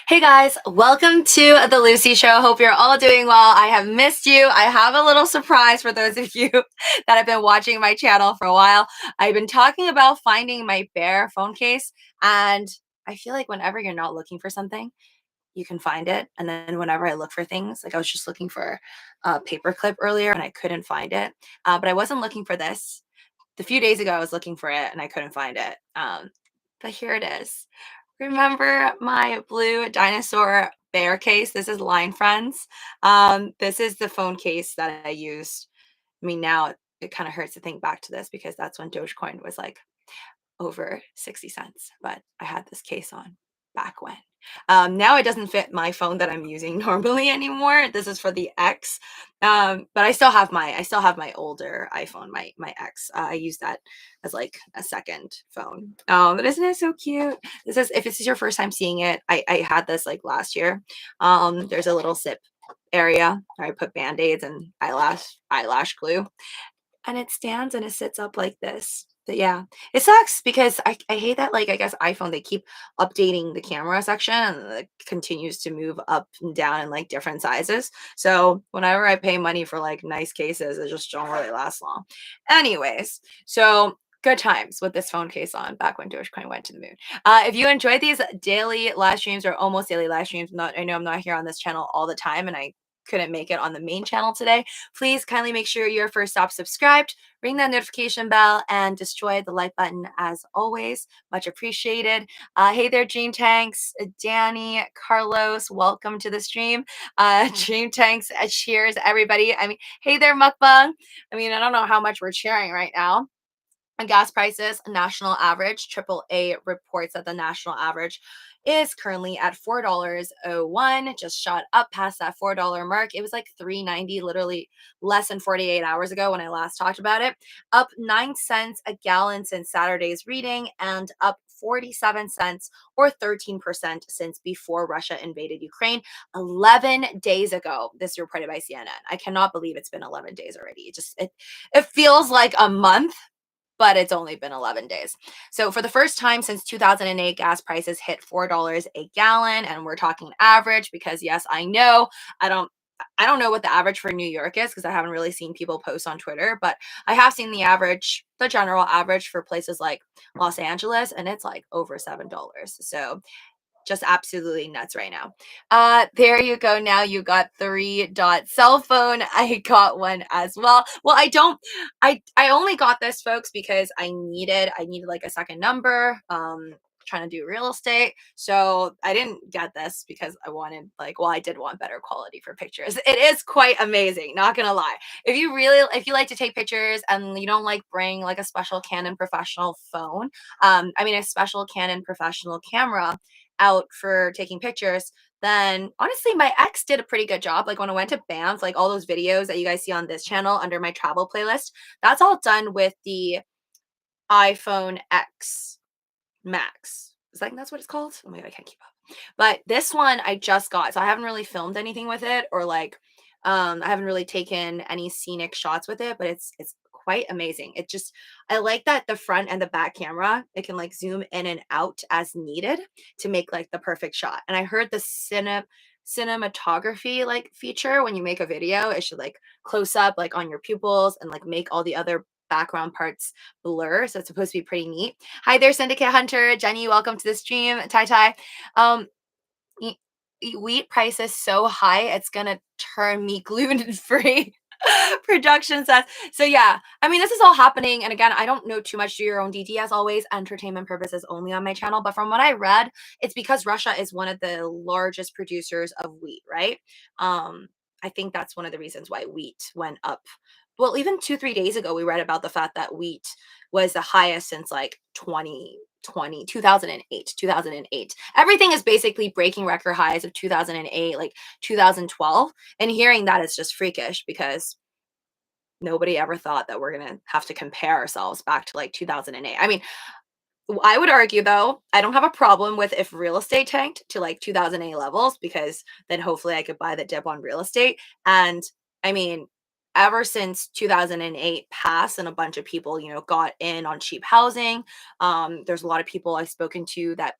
Hey guys, welcome to the Luci Show. Hope you're all doing well. I have missed you. I have a little surprise for those of you that have been watching my channel for a while. I've been talking about finding my bear phone case, and I feel like whenever you're not looking for something, you can find it. And then whenever I look for things, like I was just looking for a paper clip earlier and I couldn't find it, but I wasn't looking for this. A few days ago, I was looking for it and I couldn't find it. But here it is. Remember my blue dinosaur bear case? This is Line Friends. This is the phone case that I used. I mean, now it kind of hurts to think back to this because that's when Dogecoin was like over 60 cents, but I had this case on back when. Now it doesn't fit my phone that I'm using normally anymore. This is for the X, but I still have my older iPhone, my X. I use that as like a second phone. But isn't it so cute? This is if this is your first time seeing it. I had this like last year. There's a little zip area where I put band-aids and eyelash glue, and it stands and it sits up like this. But yeah, it sucks because I hate that, like, I guess iPhone, they keep updating the camera section and it continues to move up and down in like different sizes. So whenever I pay money for like nice cases, it just don't really last long. Anyways, so good times with this phone case on back when Dogecoin went to the moon. If you enjoy these daily live streams or almost daily live streams, I know I'm not here on this channel all the time and I couldn't make it on the main channel today. Please kindly make sure you're first off subscribed, ring that notification bell, and destroy the like button as always. Much appreciated. Hey there, Dream Tanks, Danny, Carlos, welcome to the stream. Dream Tanks, cheers, everybody. I mean, hey there, Mukbang. I mean, I don't know how much we're cheering right now. Gas prices, national average, AAA reports that the national average is currently at $4.01, just shot up past that $4 mark. It was like $3.90 literally less than 48 hours ago when I last talked about it. Up 9 cents a gallon since Saturday's reading and up 47 cents or 13% since before Russia invaded Ukraine 11 days ago. This is reported by CNN. I cannot believe it's been 11 days already. It feels like a month, but it's only been 11 days. So for the first time since 2008, gas prices hit $4 a gallon, and we're talking average because yes, I know I don't I don't know what the average for New York is because I haven't really seen people post on Twitter, but I have seen the average, the general average for places like Los Angeles, and it's like over $7. So just absolutely nuts right now. There you go. Now you got 3 dot cell phone. I got one as well. Well, I only got this, folks, because I needed like a second number. Trying to do real estate. So I didn't get this because I wanted I did want better quality for pictures. It is quite amazing, not gonna lie. If you like to take pictures and you don't like bring like a special Canon professional phone, a special Canon professional camera out for taking pictures, then honestly, my ex did a pretty good job. Like when I went to Banff, like all those videos that you guys see on this channel under my travel playlist, that's all done with the iPhone X Max. That's what it's called? Oh my god, I can't keep up. But this one I just got, so I haven't really filmed anything with it or I haven't really taken any scenic shots with it, but it's quite amazing. I like that the front and the back camera, it can like zoom in and out as needed to make like the perfect shot. And I heard the cinematography like feature when you make a video, it should like close up like on your pupils and like make all the other background parts blur. So it's supposed to be pretty neat. Hi there, Syndicate Hunter. Jenny, welcome to the stream. Tai Tai. Um, Wheat price is so high, it's gonna turn me gluten free. Production says so. Yeah, I mean, this is all happening, and again, I don't know too much. Do your own DD as always. Entertainment purposes only on my channel. But from what I read, it's because Russia is one of the largest producers of wheat, right? I think that's one of the reasons why wheat went up. Well, even 2 3 days ago, we read about the fact that wheat was the highest since like 2008. Everything is basically breaking record highs of 2008, like 2012. And hearing that is just freakish because nobody ever thought that we're going to have to compare ourselves back to like 2008. I mean, I would argue though, I don't have a problem with if real estate tanked to like 2008 levels because then hopefully I could buy the dip on real estate. And I mean, ever since 2008 passed and a bunch of people, got in on cheap housing, there's a lot of people I've spoken to that,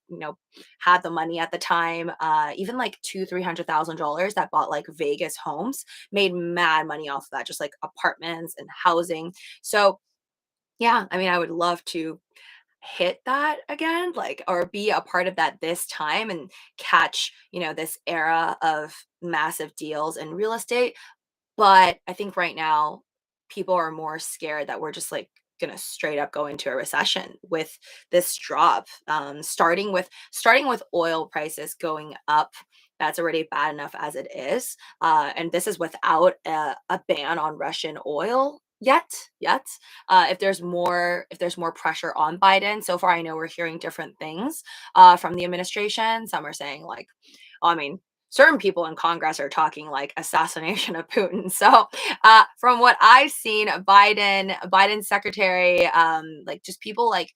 had the money at the time, even like $300,000 that bought like Vegas homes, made mad money off of that, just like apartments and housing. So yeah, I mean, I would love to hit that again, like, or be a part of that this time and catch, this era of massive deals in real estate. But I think right now people are more scared that we're just like gonna straight up go into a recession with this drop. Starting with oil prices going up. That's already bad enough as it is. And this is without a ban on Russian oil yet. If there's more pressure on Biden, so far I know we're hearing different things from the administration. Some are saying like, I mean, certain people in Congress are talking like assassination of Putin. So, from what I've seen, Biden's secretary, like just people like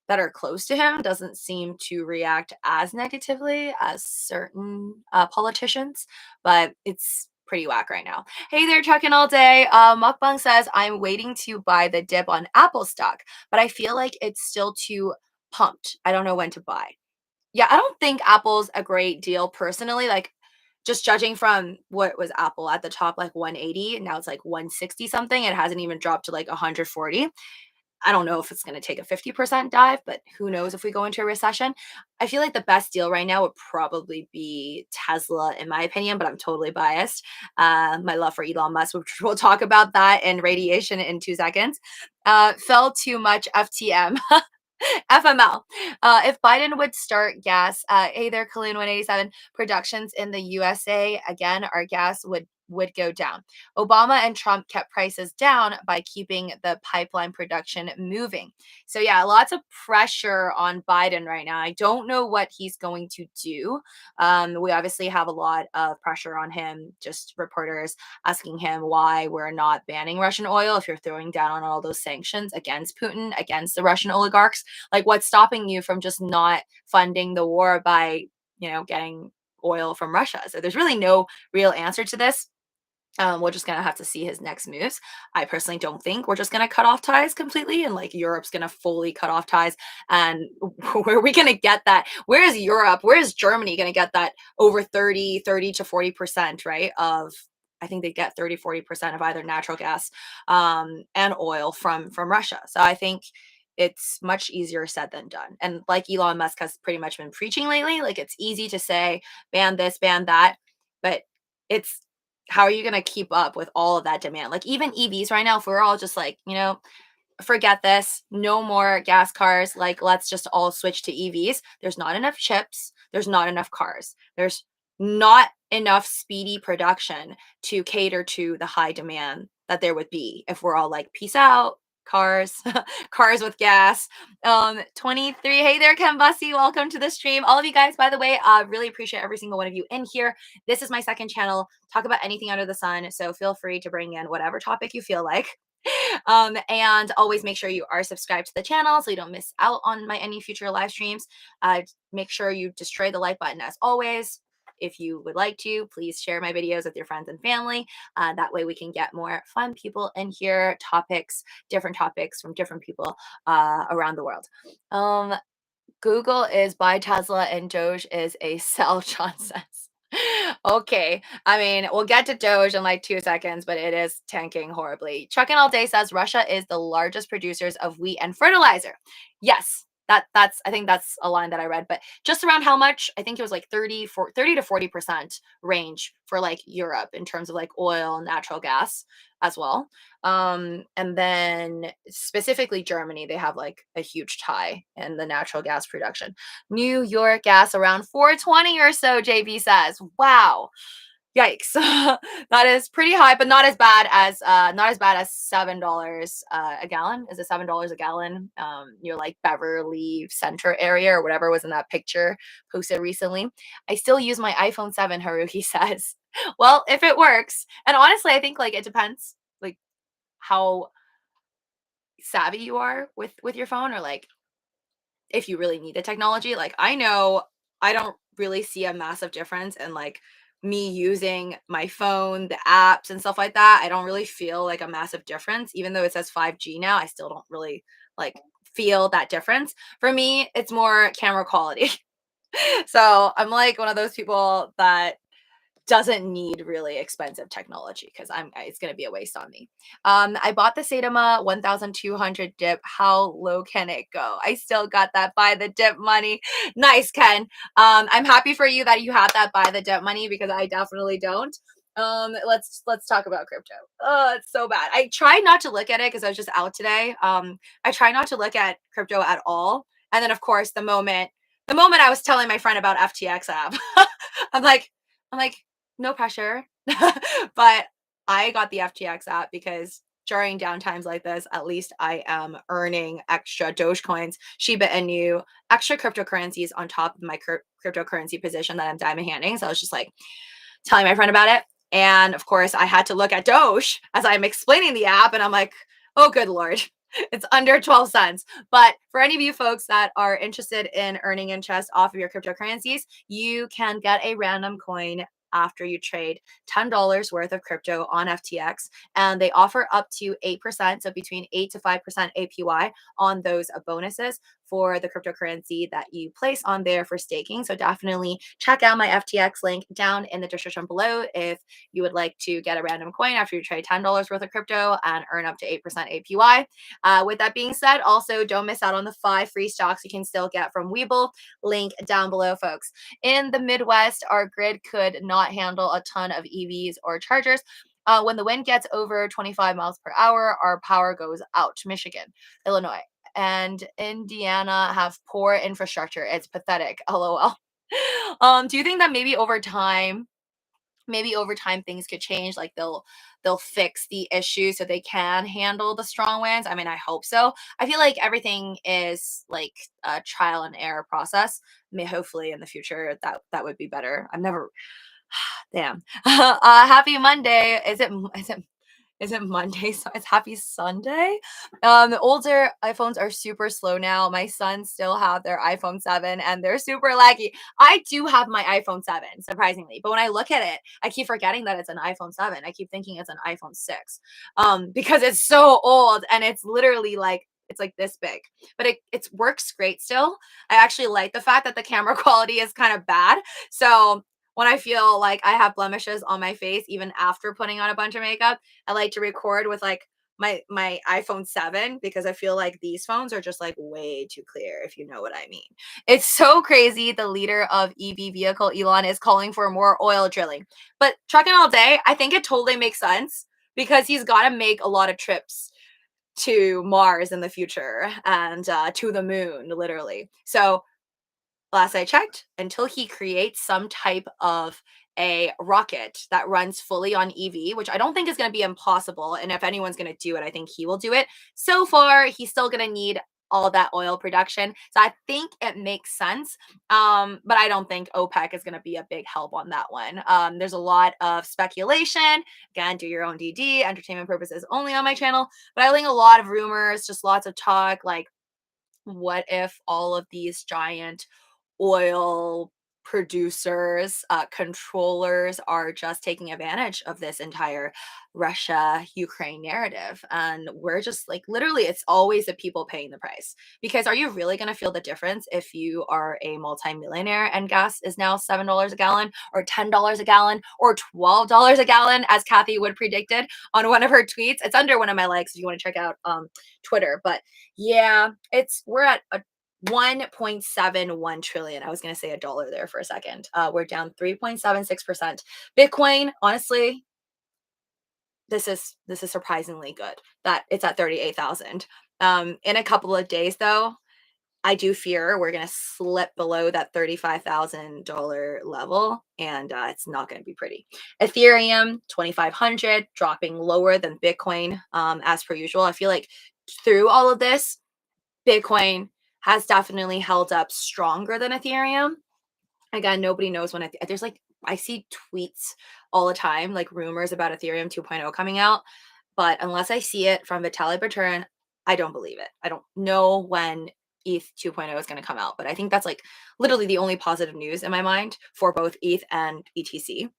that are close to him, doesn't seem to react as negatively as certain politicians. But it's pretty whack right now. Hey there, trucking all day. Mukbang says I'm waiting to buy the dip on Apple stock, but I feel like it's still too pumped. I don't know when to buy. Yeah, I don't think Apple's a great deal personally. Like, just judging from what was Apple at the top, like 180, and now it's like 160 something. It hasn't even dropped to like 140. I don't know if it's going to take a 50% dive, but who knows if we go into a recession. I feel like the best deal right now would probably be Tesla, in my opinion, but I'm totally biased. My love for Elon Musk, which we'll talk about that in radiation in 2 seconds. Fell too much FTM. FML. If Biden would start gas, hey there, Kaloon 187, productions in the USA, again, our gas would go down. Obama and Trump kept prices down by keeping the pipeline production moving. So yeah, lots of pressure on Biden right now. I don't know what he's going to do. We obviously have a lot of pressure on him, just reporters asking him why we're not banning Russian oil if you're throwing down on all those sanctions against Putin, against the Russian oligarchs. Like, what's stopping you from just not funding the war by, getting oil from Russia? So there's really no real answer to this. We're just gonna have to see his next moves. I personally don't think we're just gonna cut off ties completely, and like Europe's gonna fully cut off ties. And where are we gonna get that? Where is Europe? Where is Germany gonna get that over 30 to 40%, right? I think they get 30-40% of either natural gas and oil from Russia. So I think it's much easier said than done. And like Elon Musk has pretty much been preaching lately, like it's easy to say ban this, ban that, but it's how are you going to keep up with all of that demand? Like even EVs right now, if we're all just like, forget this, no more gas cars, like let's just all switch to EVs. There's not enough chips, there's not enough cars. There's not enough speedy production to cater to the high demand that there would be if we're all like peace out, cars, cars with gas. 23, hey there, Ken Bussy, welcome to the stream. All of you guys, by the way, really appreciate every single one of you in here. This is my second channel, talk about anything under the sun, so feel free to bring in whatever topic you feel like. And always make sure you are subscribed to the channel so you don't miss out on my any future live streams. Make sure you destroy the like button as always. If you would like to, please share my videos with your friends and family. That way we can get more fun people in here, different topics from different people around the world. Google is buy Tesla and Doge is a sell, John says. Okay. I mean, we'll get to Doge in like 2 seconds, but it is tanking horribly. Trucking All Day says Russia is the largest producers of wheat and fertilizer. Yes. I think that's a line that I read, but just around how much? I think it was like 30 to 40% range for like Europe in terms of like oil and natural gas as well. And then specifically Germany, they have like a huge tie in the natural gas production. New York gas around 420 or so, JB says. Wow. Yikes. That is pretty high, but not as bad as $7 a gallon. Is it $7 a gallon? Near like Beverly Center area or whatever was in that picture posted recently. I still use my iPhone 7, Haruki says. Well, if it works. And honestly, I think like it depends like how savvy you are with your phone, or like if you really need the technology. Like I know I don't really see a massive difference in like me using my phone, the apps and stuff like that, I don't really feel like a massive difference. Even though it says 5G now, I still don't really like feel that difference. For me, it's more camera quality. So I'm like one of those people that doesn't need really expensive technology because it's going to be a waste on me. I bought the Saitama 1200 dip. How low can it go? I still got that buy the dip money. Nice, Ken. I'm happy for you that you have that buy the dip money because I definitely don't. Let's talk about crypto. Oh, it's so bad. I try not to look at it because I was just out today. I try not to look at crypto at all. And then of course the moment I was telling my friend about FTX app, I'm like, I'm like, no pressure. But I got the FTX app because during downtimes like this, at least I am earning extra Dogecoins, Shiba Inu, extra cryptocurrencies on top of my cryptocurrency position that I'm diamond handing. So I was just like telling my friend about it. And of course, I had to look at Doge as I'm explaining the app. And I'm like, oh, good Lord. It's under 12 cents. But for any of you folks that are interested in earning interest off of your cryptocurrencies, you can get a random coin after you trade $10 worth of crypto on FTX. And they offer up to 8%, so between 8 to 5% APY on those bonuses for the cryptocurrency that you place on there for staking. So definitely check out my FTX link down in the description below if you would like to get a random coin after you trade $10 worth of crypto and earn up to 8% APY. With that being said, also don't miss out on the 5 free stocks you can still get from WEBULL. Link down below, folks. In the Midwest, our grid could not handle a ton of EVs or chargers. When the wind gets over 25 miles per hour, our power goes out. Michigan, Illinois, and Indiana have poor infrastructure. It's pathetic. LOL. Do you think that maybe over time things could change, like they'll fix the issue so they can handle the strong winds? I mean, I hope so. I feel like everything is like a trial and error process. Hopefully in the future that would be better. I've never damn. Happy Monday. Is it Monday? So it's happy Sunday. The older iPhones are super slow now. My sons still have their iPhone 7 and they're super laggy. I do have my iPhone 7, surprisingly. But when I look at it, I keep forgetting that it's an iPhone 7. I keep thinking it's an iPhone 6. Because it's so old and it's literally like it's like this big. But it works great still. I actually like the fact that the camera quality is kind of bad. So when I feel like I have blemishes on my face, even after putting on a bunch of makeup, I like to record with like my iPhone 7 because I feel like these phones are just like way too clear, if you know what I mean. It's so crazy. The leader of EV vehicle, Elon, is calling for more oil drilling. But trucking all day, I think it totally makes sense because he's got to make a lot of trips to Mars in the future and to the moon, literally. So last I checked, until he creates some type of a rocket that runs fully on EV, which I don't think is going to be impossible. And if anyone's going to do it, I think he will do it. So far, he's still going to need all that oil production. So I think it makes sense. But I don't think OPEC is going to be a big help on that one. There's a lot of speculation. Again, do your own DD, entertainment purposes only on my channel. But I think a lot of rumors, just lots of talk, like what if all of these giant oil producers, controllers are just taking advantage of this entire Russia Ukraine narrative. And we're just like, literally, it's always the people paying the price. Because are you really going to feel the difference if you are a multimillionaire and gas is now $7 a gallon or $10 a gallon or $12 a gallon, as Kathy Wood predicted on one of her tweets? It's under one of my likes if you want to check out Twitter. But yeah, we're at a 1.71 trillion. I was going to say a dollar there for a second. We're down 3.76%. Bitcoin, honestly, this is surprisingly good that it's at 38,000. In a couple of days though, I do fear we're going to slip below that $35,000 level and it's not going to be pretty. Ethereum 2,500, dropping lower than Bitcoin as per usual. I feel like through all of this, Bitcoin has definitely held up stronger than Ethereum. Again, nobody knows when there's like I see tweets all the time, like rumors about Ethereum 2.0 coming out, but unless I see it from Vitaly Buterin, I don't believe it. I don't know when ETH 2.0 is going to come out, but I think that's like literally the only positive news in my mind for both ETH and ETC.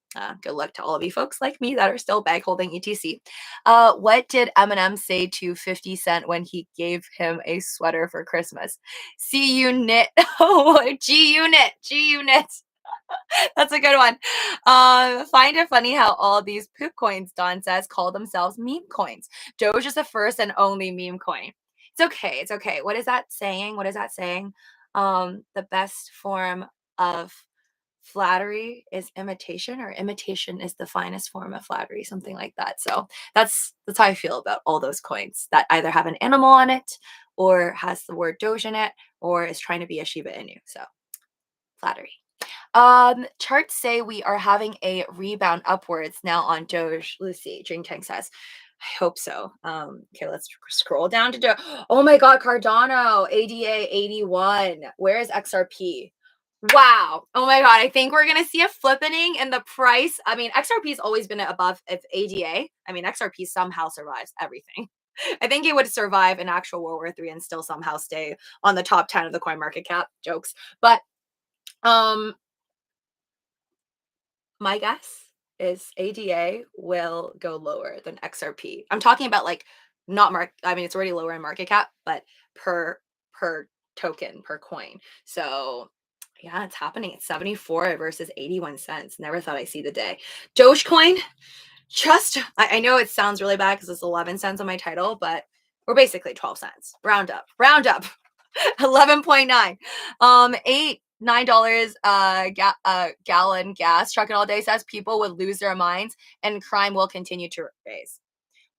Good luck to all of you folks like me that are still bag holding etc. What did Eminem say to 50 Cent when he gave him a sweater for Christmas? See you knit. Oh, G unit, G unit. That's a good one. Find it funny how all these poop coins, Don says, call themselves meme coins. Doge is the first and only meme coin. It's okay. It's okay. What is that saying? What is that saying? The best form of flattery is imitation, or imitation is the finest form of flattery, something like that. So that's how I feel about all those coins that either have an animal on it, or has the word Doge in it, or is trying to be a Shiba Inu. So flattery. Charts say we are having a rebound upwards now on Doge. Lucy, Drink Tank says. I hope so. Okay, let's scroll down to Doge. Oh my God, Cardano, ADA 81. Where is XRP? Wow. Oh my God. I think we're going to see a flippening in the price. I mean, XRP has always been above ADA. I mean, XRP somehow survives everything. I think it would survive an actual World War III and still somehow stay on the top 10 of the coin market cap. Jokes. But um my guess is ADA will go lower than XRP. I'm talking about like not I mean, it's already lower in market cap, but per token, per coin. So yeah, it's happening. It's 74 versus 81 cents. Never thought I'd see the day. Dogecoin, I know it sounds really bad because it's 11 cents on my title, but we're basically 12 cents. Round up. Round up. 11.9. $9 gallon gas trucking all day says people would lose their minds and crime will continue to raise.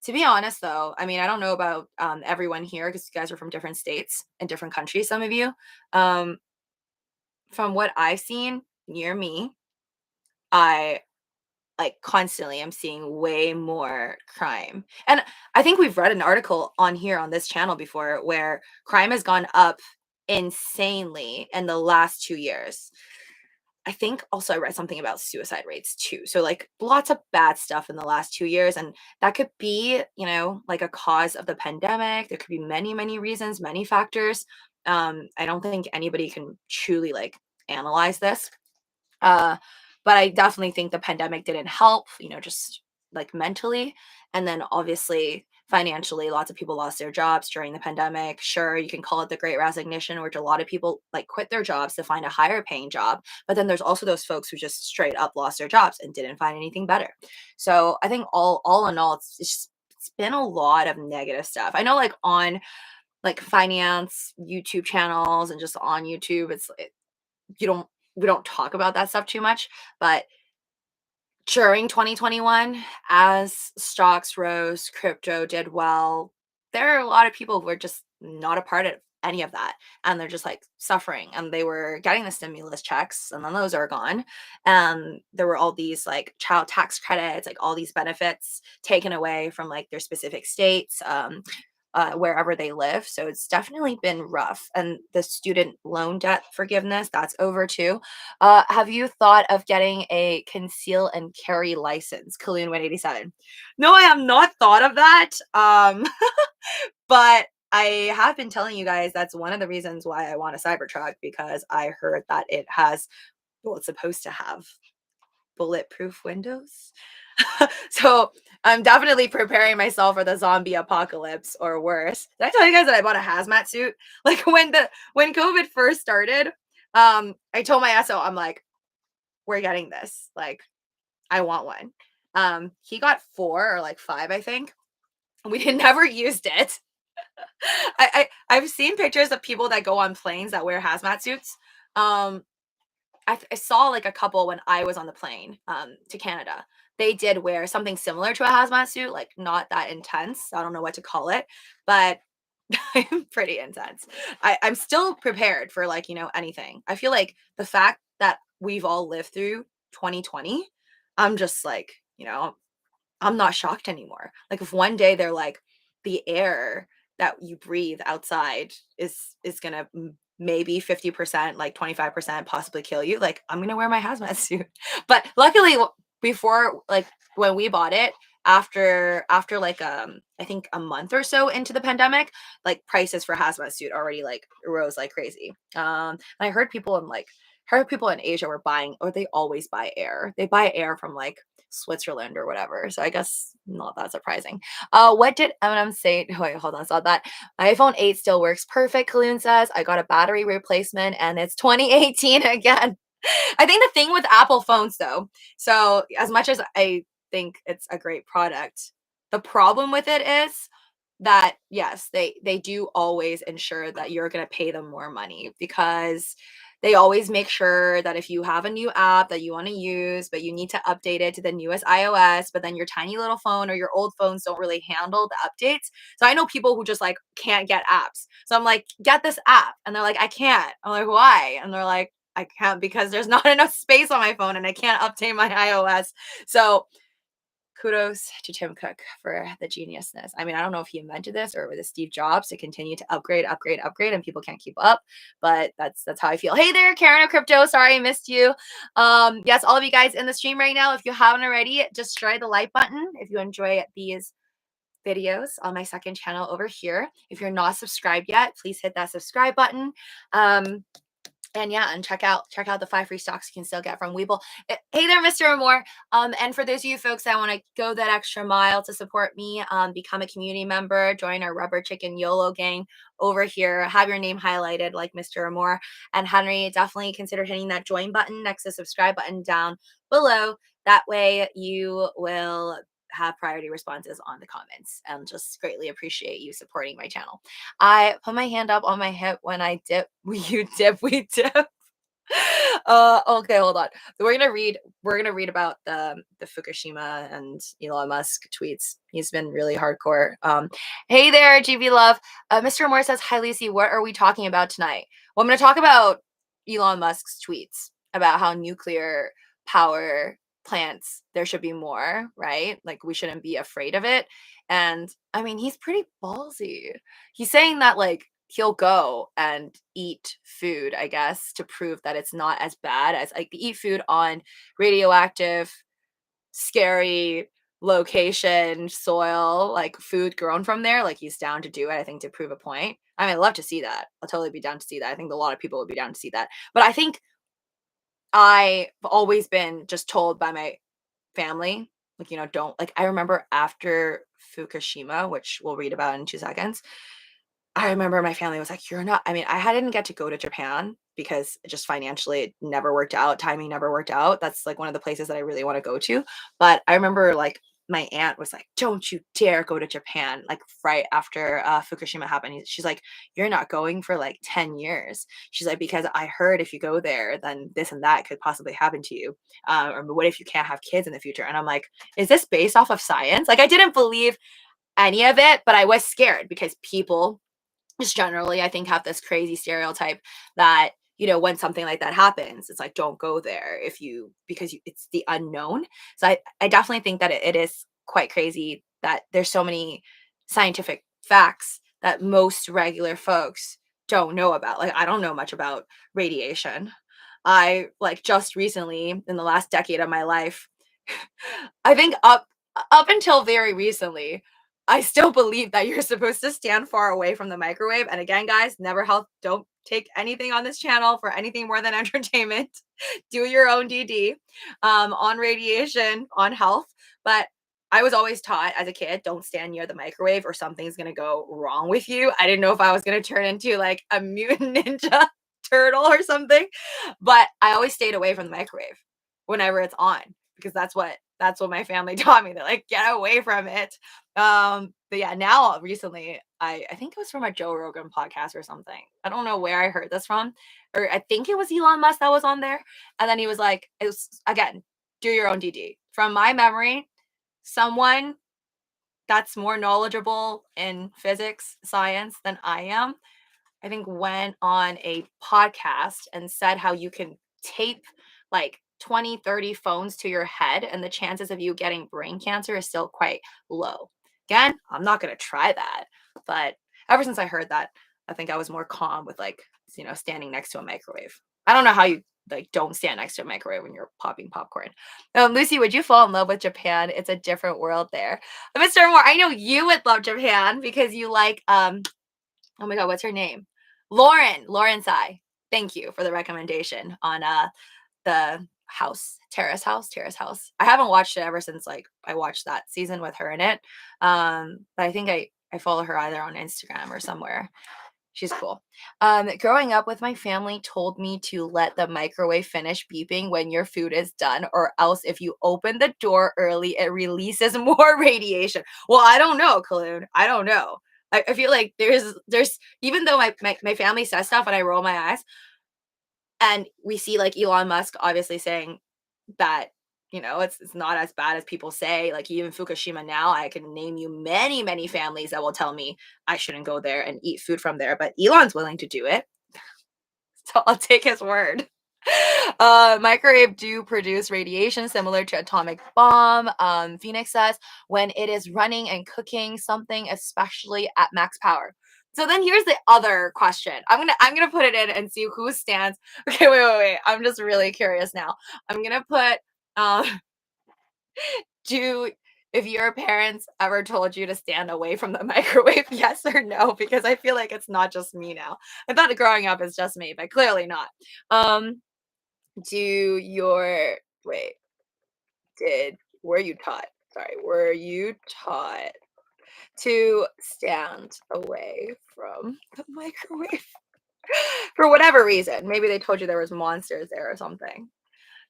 To be honest, though, I mean, I don't know about everyone here because you guys are from different states and different countries, some of you. From what I've seen near me, I like constantly am seeing way more crime. And I think we've read an article on here on this channel before where crime has gone up insanely in the last 2 years. I think also I read something about suicide rates too. So like lots of bad stuff in the last 2 years, and that could be, you know, like a cause of the pandemic. There could be many, many reasons, many factors. I don't think anybody can truly like analyze this. Uh, but I definitely think the pandemic didn't help, you know, just like mentally. And then obviously financially, lots of people lost their jobs during the pandemic. Sure, you can call it the great resignation, which a lot of people like quit their jobs to find a higher paying job. But then there's also those folks who just straight up lost their jobs and didn't find anything better. So I think all in all, it's been a lot of negative stuff. I know like on like finance YouTube channels and just on YouTube, you don't we don't talk about that stuff too much, but during 2021, as stocks rose, crypto did well, there are a lot of people who are just not a part of any of that, and they're just like suffering, and they were getting the stimulus checks and then those are gone, and there were all these like child tax credits, like all these benefits taken away from like their specific states, wherever they live. So it's definitely been rough. And the student loan debt forgiveness, that's over too. Have you thought of getting a conceal and carry license? Kaloon 187. No, I have not thought of that. But I have been telling you guys that's one of the reasons why I want a Cybertruck, because I heard that it has, well, it's supposed to have bulletproof windows. So I'm definitely preparing myself for the zombie apocalypse or worse. Did I tell you guys that I bought a hazmat suit? Like when COVID first started, I told my SO, I'm like, we're getting this. Like, I want one. He got 4 or like 5, I think. We had never used it. I've seen pictures of people that go on planes that wear hazmat suits. I saw like a couple when I was on the plane to Canada. They did wear something similar to a hazmat suit, like not that intense. I don't know what to call it, but I'm pretty intense. I'm still prepared for like, you know, anything. I feel like the fact that we've all lived through 2020, I'm just like, you know, I'm not shocked anymore. Like if one day they're like the air that you breathe outside is gonna maybe 50%, like 25% possibly kill you, like I'm gonna wear my hazmat suit. But luckily before like when we bought it, after like I think a month or so into the pandemic, like prices for hazmat suit already like rose like crazy. And I heard people in like heard people in Asia were buying, or they always buy air. They buy air from like Switzerland or whatever. So I guess not that surprising. What did Eminem say? Wait, hold on. I saw that. My iPhone 8 still works perfect, Kaloon says. I got a battery replacement and it's 2018 again. I think the thing with Apple phones though, so as much as I think it's a great product, the problem with it is that yes, they do always ensure that you're going to pay them more money because they always make sure that if you have a new app that you want to use, but you need to update it to the newest iOS, but then your tiny little phone or your old phones don't really handle the updates. So I know people who just like can't get apps. So I'm like, get this app. And they're like, I can't. I'm like, why? And they're like, I can't because there's not enough space on my phone and I can't update my iOS. So kudos to Tim Cook for the geniusness. I mean, I don't know if he invented this or with it Steve Jobs to continue to upgrade, upgrade, upgrade, and people can't keep up. But that's how I feel. Hey there, Karen of Crypto. Sorry I missed you. Yes, all of you guys in the stream right now, if you haven't already, just try the like button if you enjoy these videos on my second channel over here. If you're not subscribed yet, please hit that subscribe button. And yeah, and check out the 5 free stocks you can still get from Webull. Hey there, Mr. Amore. And for those of you folks that want to go that extra mile to support me, become a community member, join our Rubber Chicken YOLO gang over here, have your name highlighted like Mr. Amore and Henry. Definitely consider hitting that join button next to subscribe button down below. That way you will have priority responses on the comments and just greatly appreciate you supporting my channel. I put my hand up on my hip when I dip. You dip, we dip. Okay, hold on. So we're gonna read about the Fukushima and Elon Musk tweets. He's been really hardcore. Hey there, GB Love. Mr. Moore says, hi Lucy, what are we talking about tonight? Well, I'm gonna talk about Elon Musk's tweets about how nuclear power plants there should be more, right? Like we shouldn't be afraid of it. And I mean, he's pretty ballsy. He's saying that like he'll go and eat food, I guess, to prove that it's not as bad as like eat food on radioactive, scary location, soil, like food grown from there. Like he's down to do it, I think, to prove a point. I mean, I'd love to see that. I'll totally be down to see that. I think a lot of people would be down to see that. But I think I've always been just told by my family, like, don't like I remember after Fukushima, which we'll read about in 2 seconds. I remember my family was like, "You're not." I mean, I didn't get to go to Japan because just financially it never worked out. Timing never worked out. That's like one of the places that I really want to go to. But I remember like my aunt was like, "Don't you dare go to Japan!" Like right after Fukushima happened, she's like, "You're not going for like 10 years." She's like, "Because I heard if you go there, then this and that could possibly happen to you. Or what if you can't have kids in the future?" And I'm like, "Is this based off of science?" Like I didn't believe any of it, but I was scared because people just generally I think have this crazy stereotype that when something like that happens it's like don't go there if you because it's the unknown. So I definitely think that it is quite crazy that there's so many scientific facts that most regular folks don't know about. Like I don't know much about radiation. I like just recently in the last decade of my life I think up until very recently, I still believe that you're supposed to stand far away from the microwave. And again, guys, never health. Don't take anything on this channel for anything more than entertainment. Do your own DD on radiation, on health. But I was always taught as a kid, don't stand near the microwave or something's gonna go wrong with you. I didn't know if I was gonna turn into like a mutant ninja turtle or something, but I always stayed away from the microwave whenever it's on because that's what my family taught me. They're like, get away from it. But yeah, now recently, I think it was from a Joe Rogan podcast or something. I don't know where I heard this from, or I think it was Elon Musk that was on there. And then he was like, it was again, do your own DD. From my memory, someone that's more knowledgeable in physics, science than I am, I think went on a podcast and said how you can tape like 20, 30 phones to your head and the chances of you getting brain cancer is still quite low. Again, I'm not going to try that, but ever since I heard that, I think I was more calm with like, standing next to a microwave. I don't know how you like don't stand next to a microwave when you're popping popcorn. Lucy, would you fall in love with Japan? It's a different world there. Mr. Moore, I know you would love Japan because you like oh my god, what's her name? Lauren Sai. Thank you for the recommendation on the Terrace House. I haven't watched it ever since like I watched that season with her in it. But I think I follow her either on Instagram or somewhere. She's cool. Growing up with my family told me to let the microwave finish beeping when your food is done, or else if you open the door early, it releases more radiation. Well, I don't know, Kaloon. I don't know. I feel like there's even though my family says stuff and I roll my eyes, and we see like Elon Musk obviously saying that it's not as bad as people say. Like even Fukushima now, I can name you many families that will tell me I shouldn't go there and eat food from there, but Elon's willing to do it. So I'll take his word. Microwave do produce radiation similar to atomic bomb. Phoenix says when it is running and cooking something, especially at max power. So then here's the other question. I'm gonna put it in and see who stands. Okay, wait. I'm just really curious now. I'm gonna put do if your parents ever told you to stand away from the microwave, yes or no? Because I feel like it's not just me now. I thought growing up is just me, but clearly not. Um, do your wait, did were you taught? Sorry, were you taught to stand away from the microwave for whatever reason? Maybe they told you there was monsters there or something.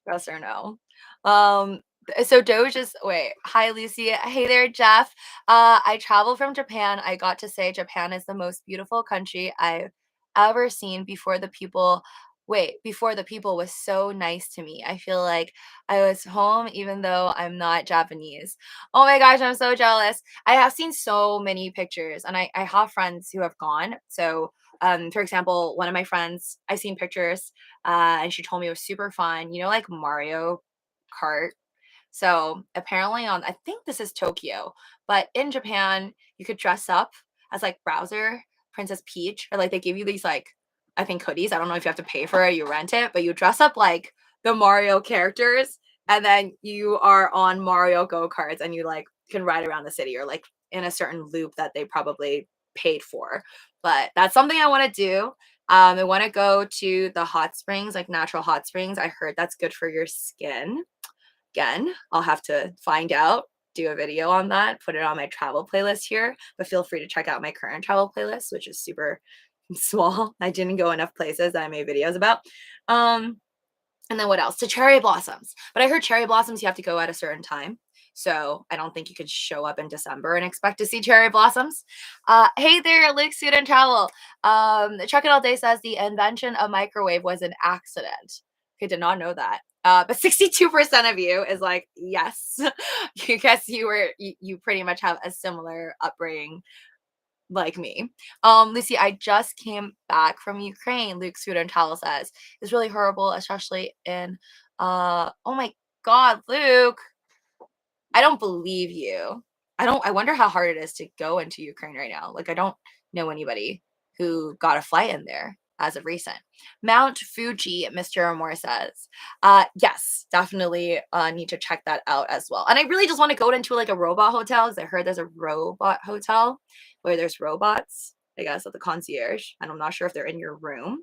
Yes or no? Um, so Doge is wait. Hi Lucy. Hey there, Jeff. I traveled from Japan. I got to say Japan is the most beautiful country I've ever seen before the people was so nice to me. I feel like I was home even though I'm not Japanese. Oh my gosh, I'm so jealous. I have seen so many pictures and I have friends who have gone. So for example, one of my friends, I've seen pictures and she told me it was super fun. Like Mario Kart. So apparently I think this is Tokyo, but in Japan, you could dress up as like Browser, Princess Peach, or like they give you these like, I think hoodies. I don't know if you have to pay for it, you rent it, but you dress up like the Mario characters and then you are on Mario go-karts and you like can ride around the city or like in a certain loop that they probably paid for. But that's something I want to do. I want to go to the hot springs, like natural hot springs. I heard that's good for your skin. Again, I'll have to find out, do a video on that, put it on my travel playlist here. But feel free to check out my current travel playlist, which is super small. I didn't go enough places that I made videos about. And then what else? To cherry blossoms. But I heard cherry blossoms you have to go at a certain time. So I don't think you could show up in December and expect to see cherry blossoms. Hey there, Luke Student Travel. Chuck It All Day says the invention of microwave was an accident. Okay, did not know that. But 62% of you is like, yes. You guess you pretty much have a similar upbringing like me. Lucy, I just came back from Ukraine, Luke Studentalo says. It's really horrible, especially in oh my god, Luke. I don't believe you. I wonder how hard it is to go into Ukraine right now. Like I don't know anybody who got a flight in there as of recent. Mount Fuji, Mr. Amor says. Yes, definitely need to check that out as well. And I really just want to go into like a robot hotel because I heard there's a robot hotel where there's robots, I guess, at the concierge. And I'm not sure if they're in your room.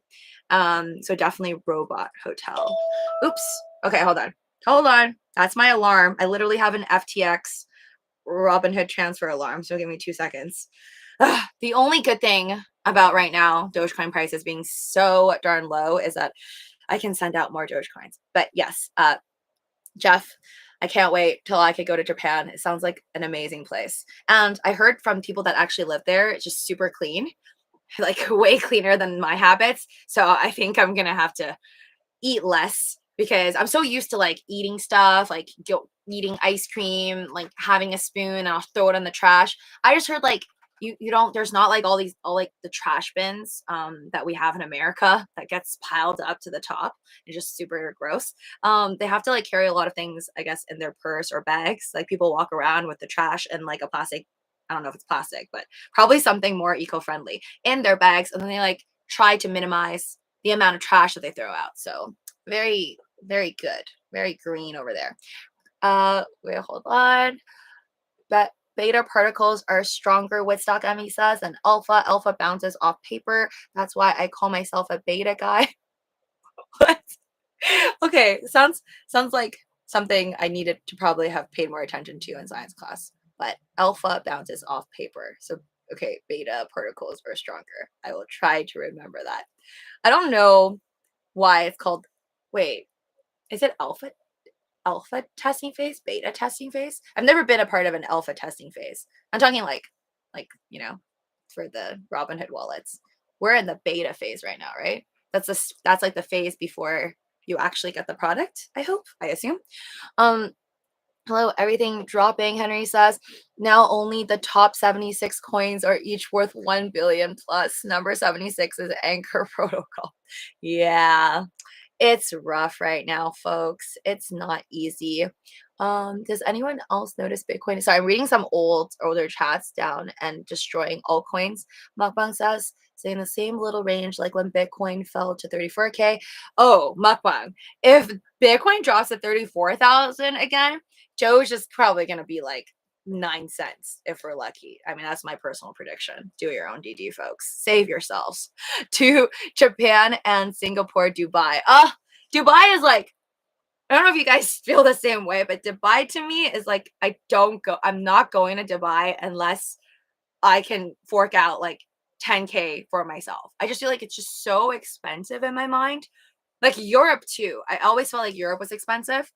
So definitely robot hotel. Oops. Okay, hold on. Hold on. That's my alarm. I literally have an FTX Robinhood transfer alarm. So give me 2 seconds. Ugh, the only good thing about right now, Dogecoin prices being so darn low is that I can send out more Dogecoins. But yes, Jeff, I can't wait till I could go to Japan. It sounds like an amazing place. And I heard from people that actually live there, it's just super clean, like way cleaner than my habits. So I think I'm going to have to eat less because I'm so used to like eating stuff, like eating ice cream, like having a spoon and I'll throw it in the trash. I just heard like you don't there's not like all like the trash bins that we have in America that gets piled up to the top. It's just super gross. They have to like carry a lot of things, I guess, in their purse or bags. Like people walk around with the trash and like a plastic, I don't know if it's plastic, but probably something more eco-friendly in their bags. And then they like try to minimize the amount of trash that they throw out. So very, very good. Very green over there. Wait, hold on. But beta particles are stronger, Woodstock Emmy says, than alpha. Alpha bounces off paper. That's why I call myself a beta guy. What? Okay, sounds like something I needed to probably have paid more attention to in science class. But alpha bounces off paper. So okay, beta particles are stronger. I will try to remember that. I don't know why it's called, wait, is it alpha testing phase, beta testing phase? I've never been a part of an alpha testing phase. I'm talking like, for the Robinhood wallets. We're in the beta phase right now, right? That's like the phase before you actually get the product, I hope, I assume. Um Hello, everything dropping, Henry says. Now only the top 76 coins are each worth 1 billion plus. Number 76 is Anchor Protocol. Yeah. It's rough right now, folks. It's not easy. Does anyone else notice Bitcoin? Sorry, I'm reading some older chats down and destroying altcoins. Mukbang says, stay in the same little range like when Bitcoin fell to 34K. Oh, Mukbang. If Bitcoin drops to 34,000 again, Doge is probably gonna be like 9 cents if we're lucky. I mean, that's my personal prediction. Do your own DD, folks. Save yourselves. To Japan and Singapore, Dubai. Dubai is like, I don't know if you guys feel the same way, but Dubai to me is like, I'm not going to Dubai unless I can fork out like 10K for myself. I just feel like it's just so expensive in my mind. Like Europe too. I always felt like Europe was expensive,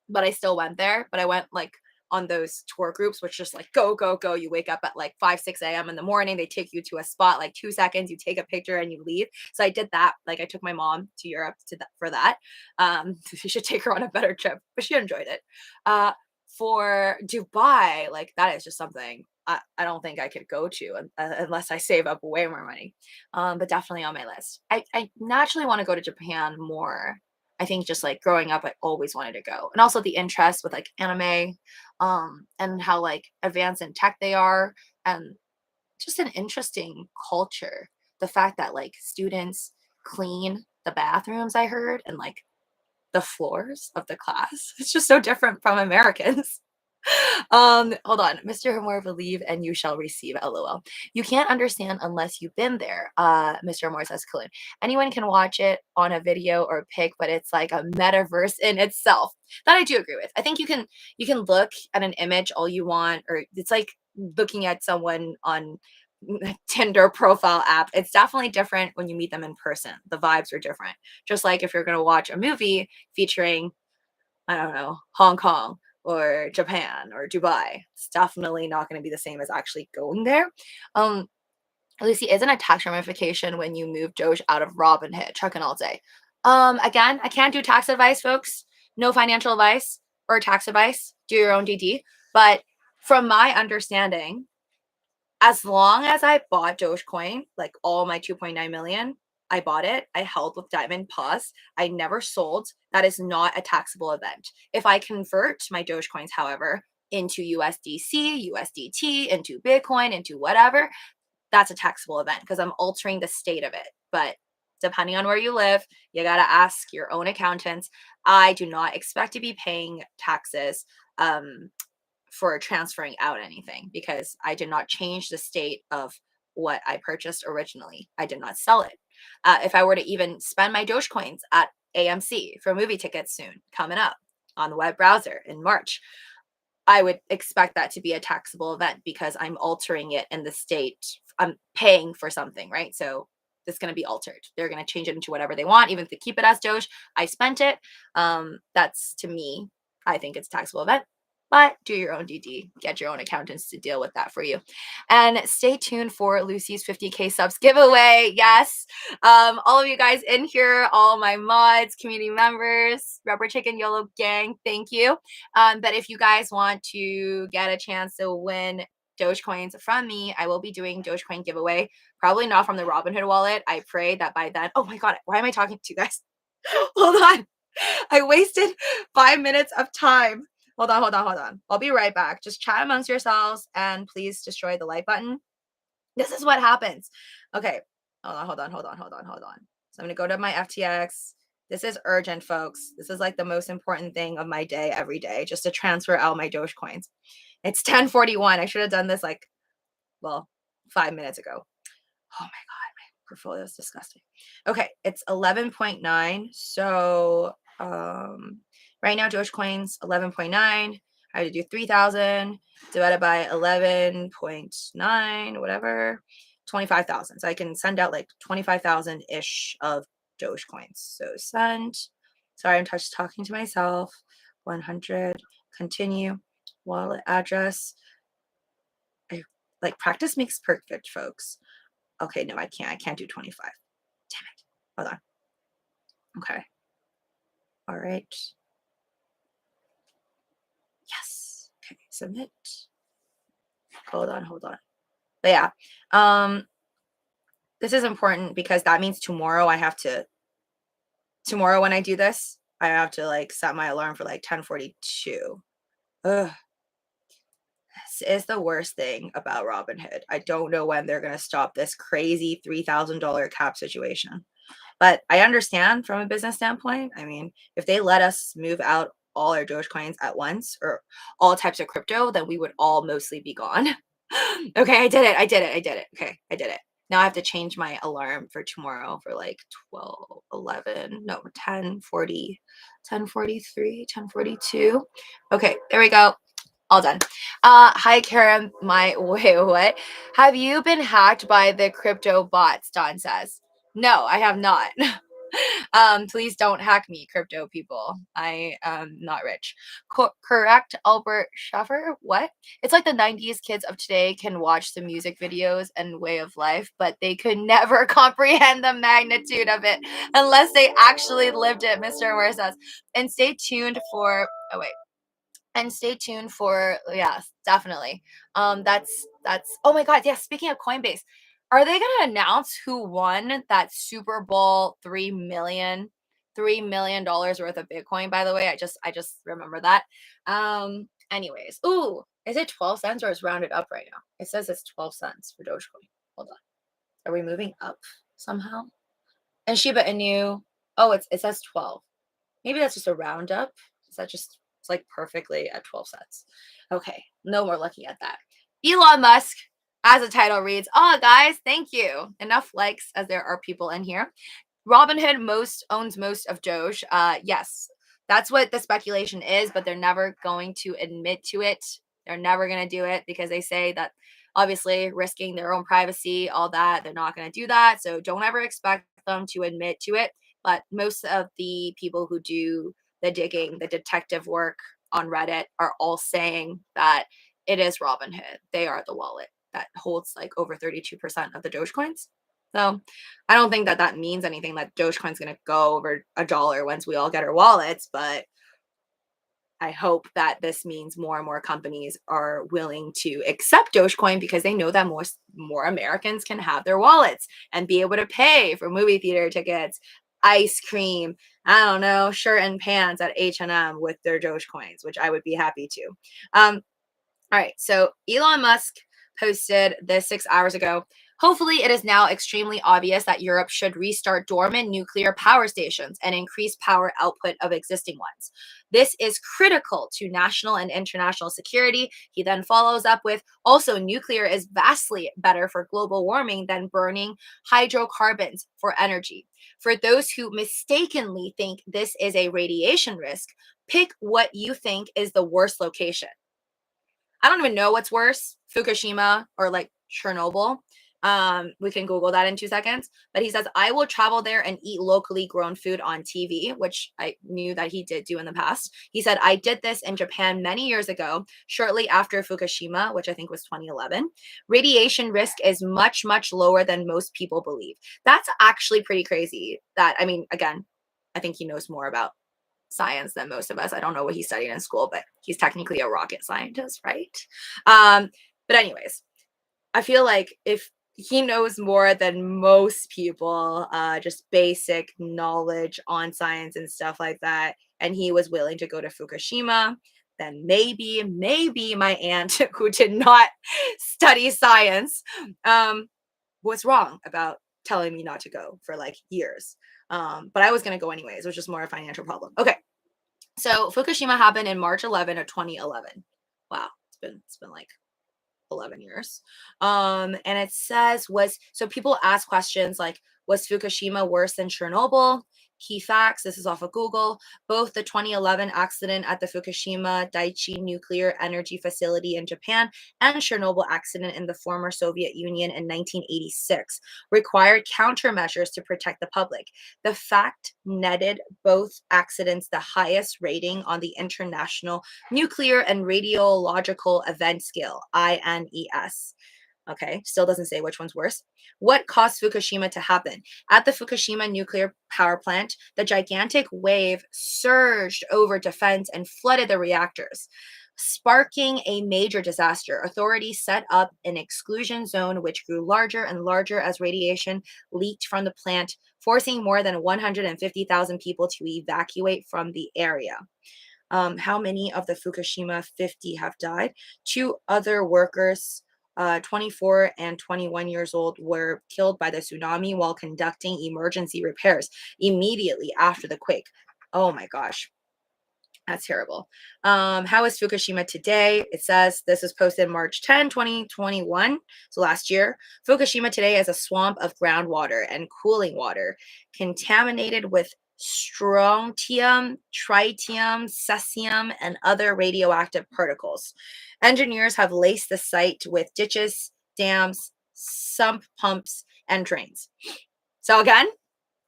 but I still went there. But I went like on those tour groups, which just like go, go, go. You wake up at like 5, 6 a.m. in the morning. They take you to a spot, like 2 seconds, you take a picture and you leave. So I did that. Like I took my mom to Europe for that. You should take her on a better trip, but she enjoyed it. For Dubai, like that is just something I don't think I could go to unless I save up way more money. But definitely on my list. I naturally want to go to Japan more. I think just like growing up, I always wanted to go. And also the interest with like anime, and how like advanced in tech they are, and just an interesting culture. The fact that like students clean the bathrooms, I heard, and like the floors of the class. It's just so different from Americans. Hold on. Mr. Moore, believe and you shall receive. LOL. You can't understand unless you've been there. Mr. Moore says, Colin. Anyone can watch it on a video or pic, but it's like a metaverse in itself. That I do agree with. I think you can look at an image all you want, or it's like looking at someone on Tinder profile app. It's definitely different when you meet them in person. The vibes are different. Just like if you're going to watch a movie featuring, I don't know, Hong Kong or Japan or Dubai, it's definitely not going to be the same as actually going there. Um, Lucy, isn't a tax ramification when you move Doge out of Robinhood? Trucking all day. Again, I can't do tax advice, folks. No financial advice or tax advice. Do your own DD. But from my understanding, as long as I bought Dogecoin, like all my 2.9 million, I bought it. I held with Diamond Pause. I never sold. That is not a taxable event. If I convert my Dogecoins, however, into USDC, USDT, into Bitcoin, into whatever, that's a taxable event because I'm altering the state of it. But depending on where you live, you got to ask your own accountants. I do not expect to be paying taxes for transferring out anything because I did not change the state of what I purchased originally. I did not sell it. If I were to even spend my Dogecoins at AMC for movie tickets soon coming up on the web browser in March, I would expect that to be a taxable event because I'm altering it in the state. I'm paying for something, right? So it's going to be altered. They're going to change it into whatever they want, even if they keep it as Doge. I spent it. That's to me, I think it's a taxable event. But do your own DD. Get your own accountants to deal with that for you. And stay tuned for Lucy's 50K subs giveaway. Yes. All of you guys in here, all my mods, community members, Rubber Chicken YOLO gang, thank you. But if you guys want to get a chance to win Dogecoins from me, I will be doing Dogecoin giveaway. Probably not from the Robinhood wallet. I pray that by then. Oh my God, why am I talking to you guys? Hold on. I wasted 5 minutes of time. Hold on. I'll be right back. Just chat amongst yourselves and please destroy the like button. This is what happens. Okay. Hold on. So I'm going to go to my FTX. This is urgent, folks. This is like the most important thing of my day every day, just to transfer out my Dogecoins. It's 10:41. I should have done this 5 minutes ago. Oh my God. portfolio is disgusting. Okay, it's 11.9. So right now Dogecoin's 11.9. I have to do 3,000 divided by 11.9, whatever, 25,000. So I can send out like 25,000 ish of Dogecoins. So send. Sorry, I'm just talking to myself. 100. Continue. Wallet address. Like practice makes perfect, folks. Okay, no, I can't do 25. Damn it. Hold on. Okay. All right. Yes. Okay, submit. Hold on. But yeah. This is important because that means tomorrow when I do this, I have to like set my alarm for like 10:42. Ugh. This is the worst thing about Robinhood. I don't know when they're gonna stop this crazy $3,000 cap situation. But I understand from a business standpoint. I mean, if they let us move out all our Dogecoins at once or all types of crypto, then we would all mostly be gone. Okay, I did it. Okay, I did it. Now I have to change my alarm for tomorrow for like 12, 11, no, 10:40, 10:43, 10:42. Okay, there we go. All done. Hi, Karen. Wait, what? Have you been hacked by the crypto bots? Don says. No, I have not. Please don't hack me, crypto people. I am not rich. Correct, Albert Schaffer? What? It's like the 90s kids of today can watch the music videos and way of life, but they could never comprehend the magnitude of it unless they actually lived it, Mr. Ware says. And stay tuned for, oh wait. And stay tuned for, yeah, definitely. That's oh my god, yeah, speaking of Coinbase, are they gonna announce who won that Super Bowl $3 million worth of Bitcoin, by the way? I just remember that. Anyways. Ooh, is it 12 cents or is rounded up right now? It says it's 12 cents for Dogecoin. Hold on. Are we moving up somehow? And Shiba Inu. Oh, it says 12. Maybe that's just a roundup. Is that just, it's like perfectly at 12 cents. Okay, no more looking at that. Elon Musk, as the title reads, oh, guys, thank you. Enough likes as there are people in here. Robinhood owns most of Doge. Yes, that's what the speculation is, but they're never going to admit to it. They're never going to do it because they say that obviously risking their own privacy, all that, they're not going to do that. So don't ever expect them to admit to it. But most of the people who do the digging, the detective work on Reddit are all saying that it is Robinhood. They are the wallet that holds like over 32% of the Dogecoins. So I don't think that means anything that Dogecoin's going to go over $1 once we all get our wallets, but I hope that this means more and more companies are willing to accept Dogecoin because they know that more Americans can have their wallets and be able to pay for movie theater tickets, ice cream, I don't know, shirt and pants at H&M with their Dogecoins, which I would be happy to. All right, so Elon Musk posted this 6 hours ago. Hopefully, it is now extremely obvious that Europe should restart dormant nuclear power stations and increase power output of existing ones. This is critical to national and international security. He then follows up with, also, nuclear is vastly better for global warming than burning hydrocarbons for energy. For those who mistakenly think this is a radiation risk, pick what you think is the worst location. I don't even know what's worse, Fukushima or like Chernobyl. We can Google that in 2 seconds. But he says, I will travel there and eat locally grown food on TV, which I knew that he did do in the past. He said, I did this in Japan many years ago, shortly after Fukushima, which I think was 2011. Radiation risk is much, much lower than most people believe. That's actually pretty crazy. I mean, again, I think he knows more about science than most of us. I don't know what he studied in school, but he's technically a rocket scientist, right? But anyways, I feel like if he knows more than most people, just basic knowledge on science and stuff like that, and he was willing to go to Fukushima, then maybe my aunt who did not study science was wrong about telling me not to go for like years. But I was going to go anyways. It was just more a financial problem. Okay. So Fukushima happened in March 11 of 2011. Wow. It's been like 11 years. And it says, so people ask questions like, was Fukushima worse than Chernobyl? Key facts, this is off of Google. Both the 2011 accident at the Fukushima Daiichi nuclear energy facility in Japan and Chernobyl accident in the former Soviet Union in 1986 required countermeasures to protect the public. The fact netted both accidents the highest rating on the International Nuclear and Radiological Event Scale, INES. Okay, still doesn't say which one's worse. What caused Fukushima to happen? At the Fukushima nuclear power plant, the gigantic wave surged over defense and flooded the reactors, sparking a major disaster. Authorities set up an exclusion zone which grew larger and larger as radiation leaked from the plant, forcing more than 150,000 people to evacuate from the area. How many of the Fukushima 50 have died? Two other workers, 24 and 21 years old, were killed by the tsunami while conducting emergency repairs immediately after the quake. Oh my gosh. That's terrible. How is Fukushima today? It says this was posted March 10, 2021. So last year. Fukushima today is a swamp of groundwater and cooling water contaminated with strontium, tritium, cesium, and other radioactive particles. Engineers have laced the site with ditches, dams, sump pumps, and drains. So again,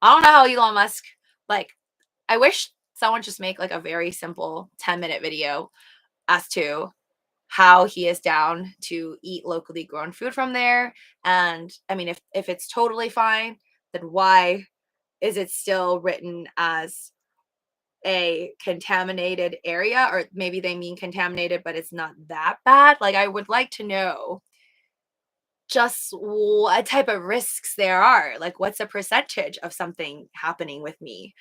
I don't know how Elon Musk, like, I wish someone just make like a very simple 10-minute video as to how he is down to eat locally grown food from there. And I mean, if it's totally fine, then why is it still written as a contaminated area? Or maybe they mean contaminated, but it's not that bad. Like, I would like to know just what type of risks there are. Like, what's a percentage of something happening with me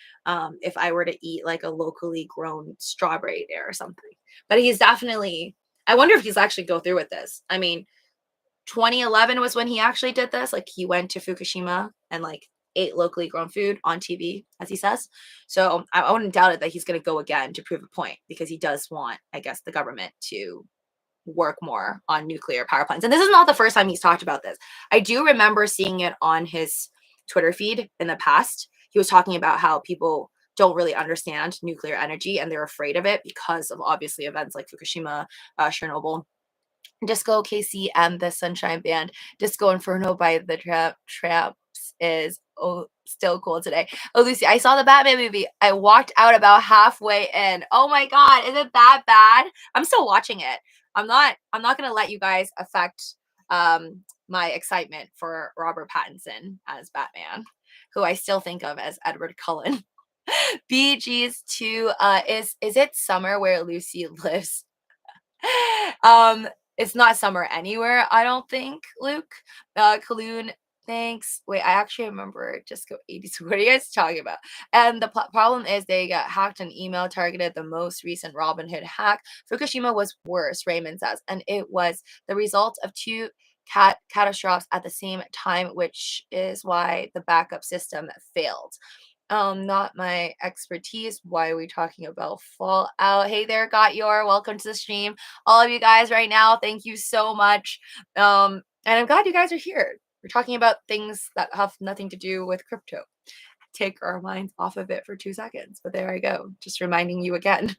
if I were to eat like a locally grown strawberry there or something? But he's definitely, I wonder if he's actually go through with this. I mean, 2011 was when he actually did this. Like, he went to Fukushima and like ate locally grown food on TV, as he says. So I wouldn't doubt it that he's going to go again to prove a point, because he does want, I guess, the government to work more on nuclear power plants. And this is not the first time he's talked about this. I do remember seeing it on his Twitter feed in the past. He was talking about how people don't really understand nuclear energy and they're afraid of it because of obviously events like Fukushima, Chernobyl. Disco Casey and the Sunshine Band. Disco Inferno by the Traps is still cool today. Oh, Lucy, I saw the Batman movie. I walked out about halfway in. Oh my god, is it that bad? I'm still watching it. I'm not gonna let you guys affect my excitement for Robert Pattinson as Batman, who I still think of as Edward Cullen. BG's 2 is it summer where Lucy lives? um it's not summer anywhere, I don't think, Luke. Kaloon, thanks. Wait, I actually remember just go 80s. What are you guys talking about? And the problem is they got hacked and email targeted. The most recent Robinhood hack. Fukushima was worse, Raymond says, and it was the result of two catastrophes at the same time, which is why the backup system failed. Not my expertise. Why are we talking about Fallout? Hey there, got your welcome to the stream. All of you guys right now, thank you so much. And I'm glad you guys are here. We're talking about things that have nothing to do with crypto. Take our minds off of it for 2 seconds. But there I go. Just reminding you again.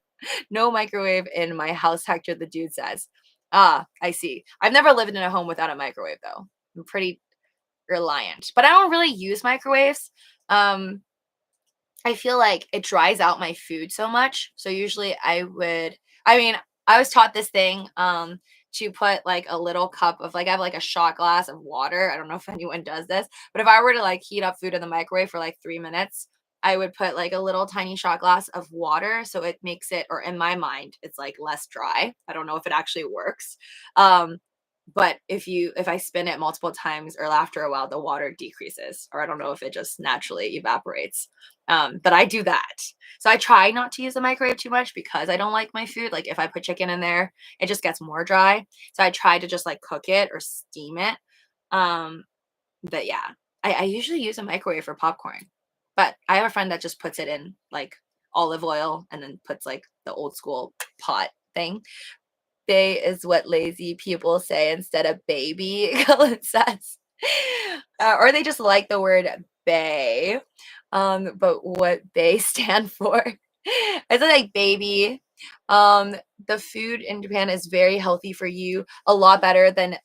No microwave in my house, Hector the dude says. Ah, I see. I've never lived in a home without a microwave though. I'm pretty reliant. But I don't really use microwaves. I feel like it dries out my food so much. So usually I mean, I was taught this thing to put like a little cup of, like, I have like a shot glass of water. I don't know if anyone does this, but if I were to like heat up food in the microwave for like 3 minutes, I would put like a little tiny shot glass of water, so it makes it, or in my mind, it's like less dry. I don't know if it actually works. But if I spin it multiple times or after a while, the water decreases, or I don't know if it just naturally evaporates. But I do that. So I try not to use the microwave too much because I don't like my food. Like if I put chicken in there, it just gets more dry. So I try to just like cook it or steam it. But yeah, I usually use a microwave for popcorn. But I have a friend that just puts it in like olive oil and then puts like the old school pot thing. Bay is what lazy people say instead of baby, Colin says. Or they just like the word bay. But what bay stand for? It's like baby. Um, the food in Japan is very healthy for you, a lot better than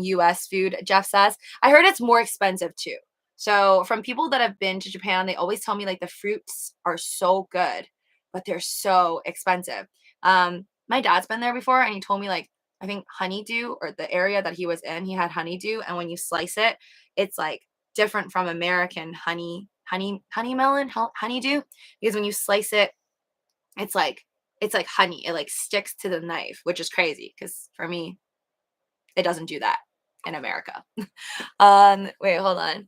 US food, Jeff says. I heard it's more expensive too. So from people that have been to Japan, they always tell me like the fruits are so good, but they're so expensive. My dad's been there before and he told me like I think honeydew or the area that he was in, he had honeydew, and when you slice it, it's like different from American honey melon, honeydew, because when you slice it, it's like honey. It like sticks to the knife, which is crazy because for me, it doesn't do that in America. Wait, hold on.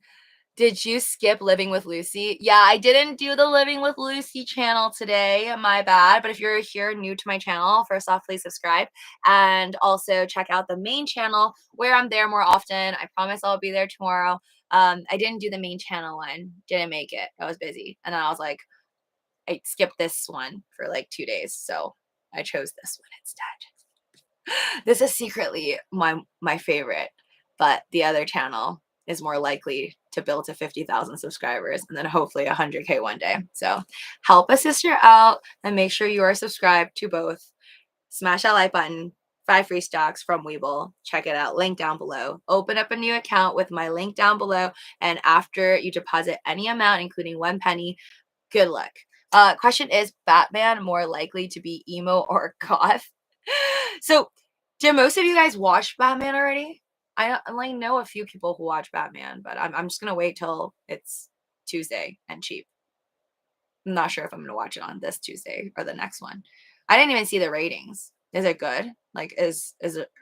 Did you skip Living with Lucy? Yeah, I didn't do the Living with Lucy channel today. My bad. But if you're here new to my channel, first off, please subscribe. And also check out the main channel where I'm there more often. I promise I'll be there tomorrow. I didn't do the main channel one. Didn't make it. I was busy. And then I was like, I skipped this one for like 2 days. So I chose this one instead. This is secretly my favorite. But the other channel is more likely to build to 50,000 subscribers and then hopefully 100K one day. So help a sister out and make sure you are subscribed to both. Smash that like button. 5 free stocks from WEBULL. Check it out. Link down below. Open up a new account with my link down below. And after you deposit any amount, including 1 penny, good luck. Question is Batman more likely to be emo or goth? So, do most of you guys watch Batman already? I only know a few people who watch Batman, but I'm just gonna wait till it's Tuesday and cheap. I'm not sure if I'm gonna watch it on this Tuesday or the next one. I didn't even see the ratings. Is it good? Like,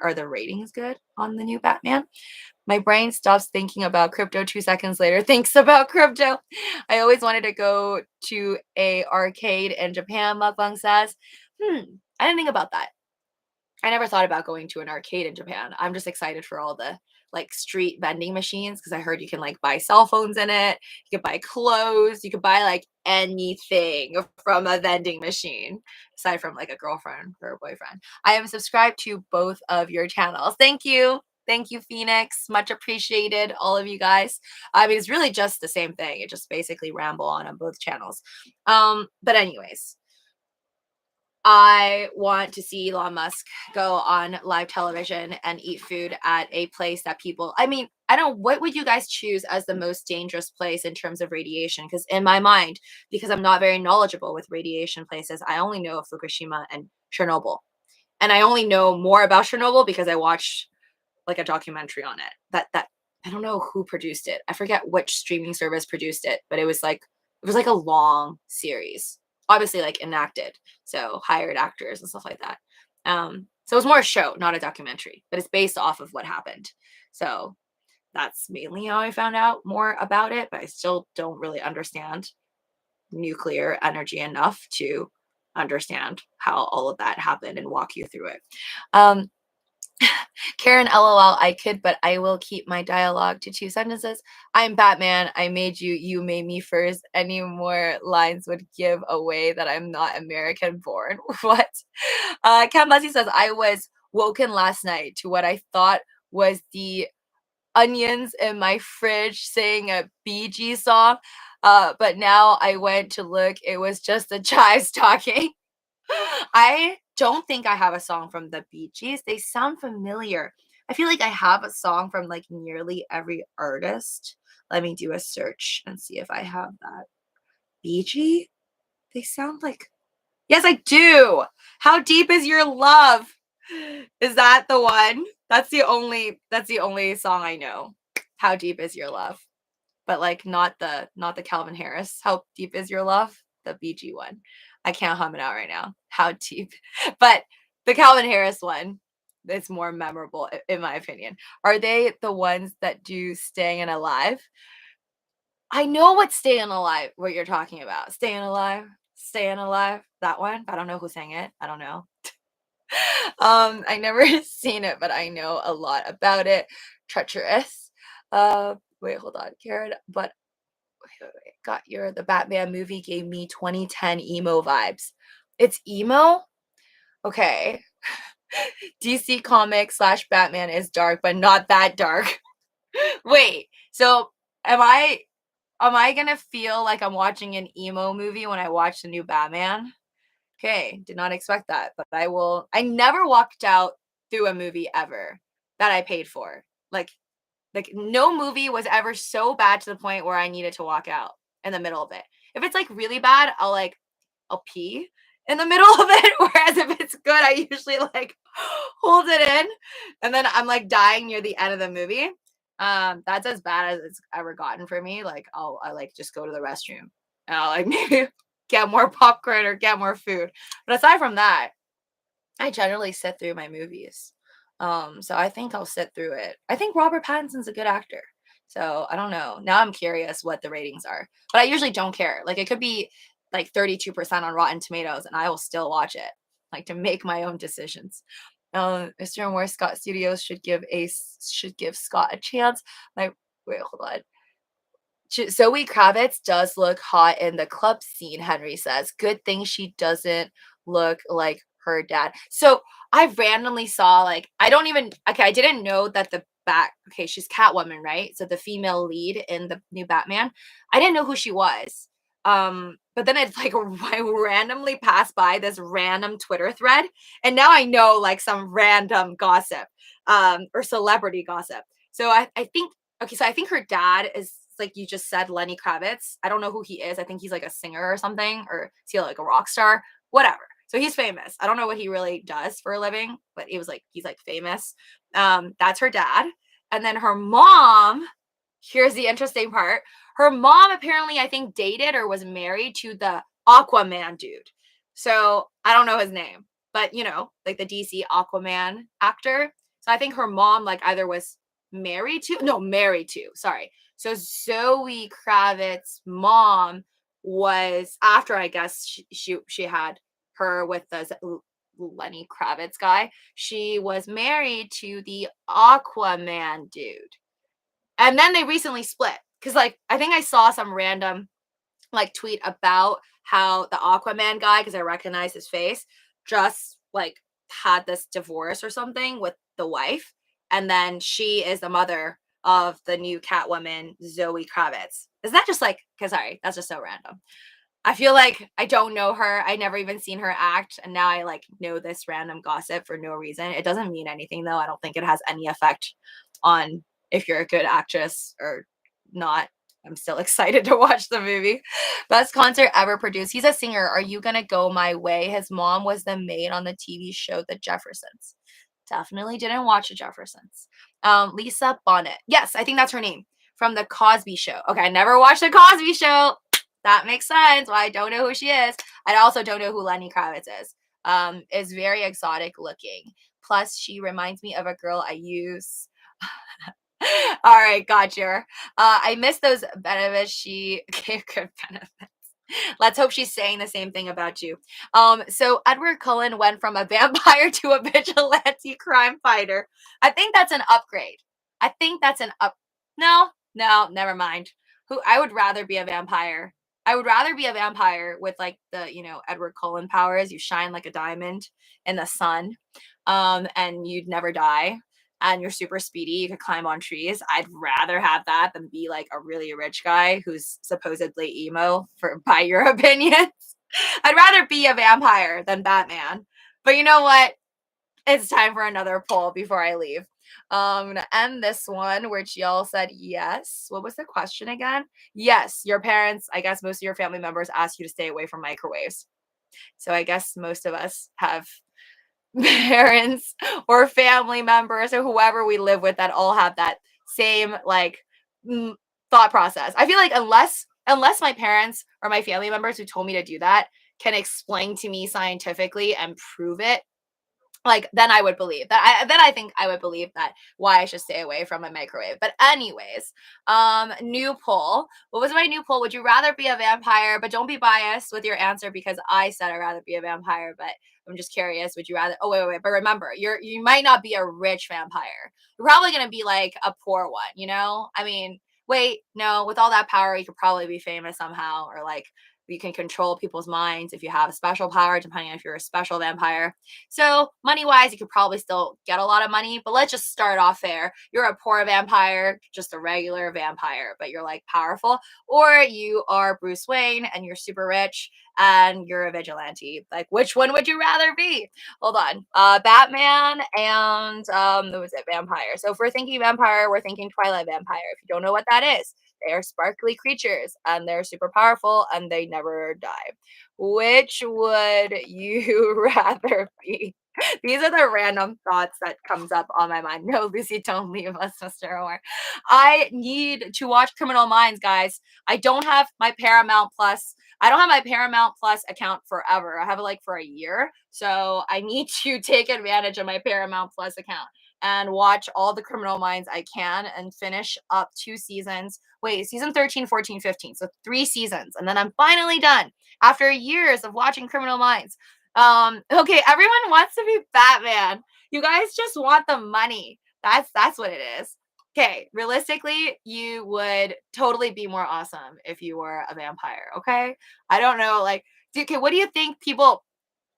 are the ratings good on the new Batman? My brain stops thinking about crypto 2 seconds later, thinks about crypto. I always wanted to go to a arcade in Japan, Mukbang says. I didn't think about that. I never thought about going to an arcade in Japan. I'm just excited for all the like street vending machines because I heard you can like buy cell phones in it. You could buy clothes. You could buy like anything from a vending machine aside from like a girlfriend or a boyfriend. I am subscribed to both of your channels. Thank you. Thank you, Phoenix. Much appreciated, all of you guys. I mean, it's really just the same thing. It just basically ramble on both channels. But anyways, I want to see Elon Musk go on live television and eat food at a place that people, I mean, I don't, what would you guys choose as the most dangerous place in terms of radiation? Because in my mind, because I'm not very knowledgeable with radiation places, I only know of Fukushima and Chernobyl. And I only know more about Chernobyl because I watched like a documentary on it. That I don't know who produced it. I forget which streaming service produced it, but it was like a long series. Obviously like enacted. So hired actors and stuff like that. So it was more a show, not a documentary, but it's based off of what happened. So that's mainly how I found out more about it, but I still don't really understand nuclear energy enough to understand how all of that happened and walk you through it. Karen, LOL, I could, but I will keep my dialogue to 2 sentences. I'm Batman. I made you. You made me first. Any more lines would give away that I'm not American born. What? Ken Buzzy says, I was woken last night to what I thought was the onions in my fridge saying a Bee Gees song. But now I went to look. It was just the chives talking. I don't think I have a song from the Bee Gees. They sound familiar. I feel like I have a song from like nearly every artist. Let me do a search and see if I have that. Bee Gee? They sound like, yes, I do. How deep is your love? Is that the one? That's the only song I know. How deep is your love? But like not the Calvin Harris. How deep is your love? The Bee Gee one. I can't hum it out right now. How deep? But the Calvin Harris one, it's more memorable in my opinion. Are they the ones that do Staying Alive? I know what Staying Alive, what you're talking about. Staying Alive, Staying Alive, that one. I don't know who sang it. I don't know. I never seen it, but I know a lot about it. Treacherous. Wait, hold on, Karen. But wait. Got the Batman movie gave me 2010 emo vibes. It's emo? Okay. DC Comics slash Batman is dark, but not that dark. Wait, so am I gonna feel like I'm watching an emo movie when I watch the new Batman? Okay, did not expect that, but I will. I never walked out through a movie ever that I paid for. Like no movie was ever so bad to the point where I needed to walk out in the middle of it. If it's like really bad, I'll pee in the middle of it. Whereas if it's good, I usually like hold it in, and then I'm like dying near the end of the movie. That's as bad as it's ever gotten for me. Like I like just go to the restroom and I'll like maybe get more popcorn or get more food. But aside from that, I generally sit through my movies. So I think I'll sit through it. I think Robert Pattinson's a good actor. So I don't know. Now I'm curious what the ratings are. But I usually don't care. Like it could be like 32% on Rotten Tomatoes and I will still watch it. Like to make my own decisions. Mr. and More Scott Studios should give Scott a chance. Like wait, hold on. Zoe Kravitz does look hot in the club scene, Henry says. Good thing she doesn't look like her dad. So I randomly saw like I don't even okay, I didn't know that okay, she's Catwoman, right? So the female lead in the new Batman. I didn't know who she was. But then it's like I randomly passed by this random Twitter thread, and now I know like some random gossip, or celebrity gossip. So I think okay, so I think her dad is like you just said, Lenny Kravitz. I don't know who he is. I think he's like a singer or something, or is he like a rock star? Whatever. So he's famous. I don't know what he really does for a living, but he's like famous. That's her dad. And then her mom, here's the interesting part. Her mom apparently, I think, dated or was married to the Aquaman dude. So I don't know his name, but like the DC Aquaman actor. So I think her mom like either was married to, sorry. So Zoe Kravitz's mom was after I guess she had her with the Lenny Kravitz guy. She was married to the Aquaman dude. And then they recently split cuz like I think I saw some random like tweet about how the Aquaman guy cuz I recognize his face just like had this divorce or something with the wife and then she is the mother of the new Catwoman, Zoe Kravitz. Is that just like cuz sorry, that's just so random. I feel like I don't know her. I never even seen her act and now I like know this random gossip for no reason. It doesn't mean anything though. I don't think it has any effect on if you're a good actress or not. I'm still excited to watch the movie. Best concert ever produced. He's a singer. Are you gonna go my way? His mom was the maid on the TV show The Jeffersons. Definitely didn't watch The Jeffersons. Lisa Bonet. Yes, I think that's her name from The Cosby Show. Okay, I never watched The Cosby Show. That makes sense. Why I don't know who she is. I also don't know who Lenny Kravitz is. Is very exotic looking. Plus, she reminds me of a girl I use. All right, gotcha. I miss those benefits she gave good benefits. Let's hope she's saying the same thing about you. So Edward Cullen went from a vampire to a vigilante crime fighter. I think that's an upgrade. I think that's an up. No, never mind. Who I would rather be a vampire. I would rather be a vampire with like the Edward Cullen powers. You shine like a diamond in the sun, and you'd never die and you're super speedy, you could climb on trees. I'd rather have that than be like a really rich guy who's supposedly emo for by your opinions. I'd rather be a vampire than Batman. But you know what? It's time for another poll before I leave. I'm gonna end this one, which y'all said yes. What was the question again? Yes, your parents, I guess most of your family members ask you to stay away from microwaves. So I guess most of us have parents or family members or whoever we live with that all have that same like thought process. I feel like unless my parents or my family members who told me to do that can explain to me scientifically and prove it, like then I would believe that. I think I would believe that why I should stay away from a microwave. But anyways, new poll. What was my new poll? Would you rather be a vampire? But don't be biased with your answer because I said I'd rather be a vampire. But I'm just curious. Would you rather? Oh wait. But remember, you might not be a rich vampire. You're probably gonna be like a poor one. I mean, wait, no. With all that power, you could probably be famous somehow, or like You can control people's minds if you have a special power, depending on if you're a special vampire. So money wise, you could probably still get a lot of money, but let's just start off there. You're a poor vampire, just a regular vampire, but you're like powerful, or you are Bruce Wayne and you're super rich and you're a vigilante. Like, which one would you rather be? Hold on. Batman and what was it? Vampire. So if we're thinking vampire, we're thinking Twilight vampire. If you don't know what that is, they are sparkly creatures and they're super powerful and they never die. Which would you rather be? These are the random thoughts that comes up on my mind. No, Lucy, don't leave us, Mr. Omar. I need to watch Criminal Minds, guys. I don't have my Paramount Plus. I don't have my Paramount Plus account forever. I have it like for a year. So I need to take advantage of my Paramount Plus account and watch all the Criminal Minds I can and finish up 2 seasons. Wait, season 13, 14, 15. So 3 seasons. And then I'm finally done after years of watching Criminal Minds. Okay, everyone wants to be Batman. You guys just want the money. That's what it is. Okay, realistically, you would totally be more awesome if you were a vampire, okay? I don't know, like, okay, what do you think people,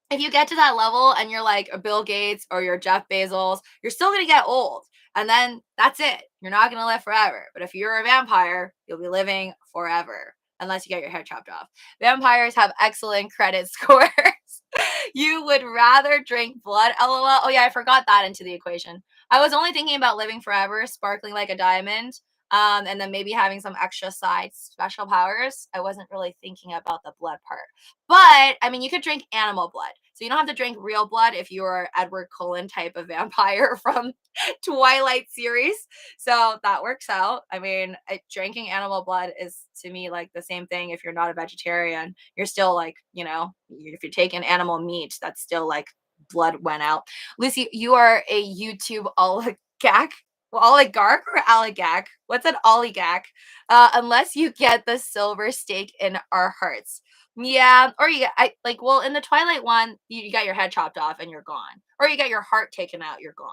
if you get to that level and you're like a Bill Gates or you're Jeff Bezos, you're still gonna get old. And then that's it. You're not gonna live forever. But if you're a vampire, you'll be living forever. Unless you get your hair chopped off. Vampires have excellent credit scores. You would rather drink blood, lol. Oh yeah, I forgot that into the equation. I was only thinking about living forever, sparkling like a diamond, and then maybe having some extra side special powers. I wasn't really thinking about the blood part. But I mean, you could drink animal blood. So you don't have to drink real blood if you're Edward Cullen type of vampire from Twilight series. So that works out. I mean, drinking animal blood is to me like the same thing. If you're not a vegetarian, you're still like, if you're taking animal meat, that's still like blood went out. Lucy, you are a YouTube oligarch. Well, oligarch or oligarch? What's an oligarch? Unless you get the silver stake in our hearts. Yeah, or well, in the Twilight one, you got your head chopped off and you're gone, or you got your heart taken out, you're gone.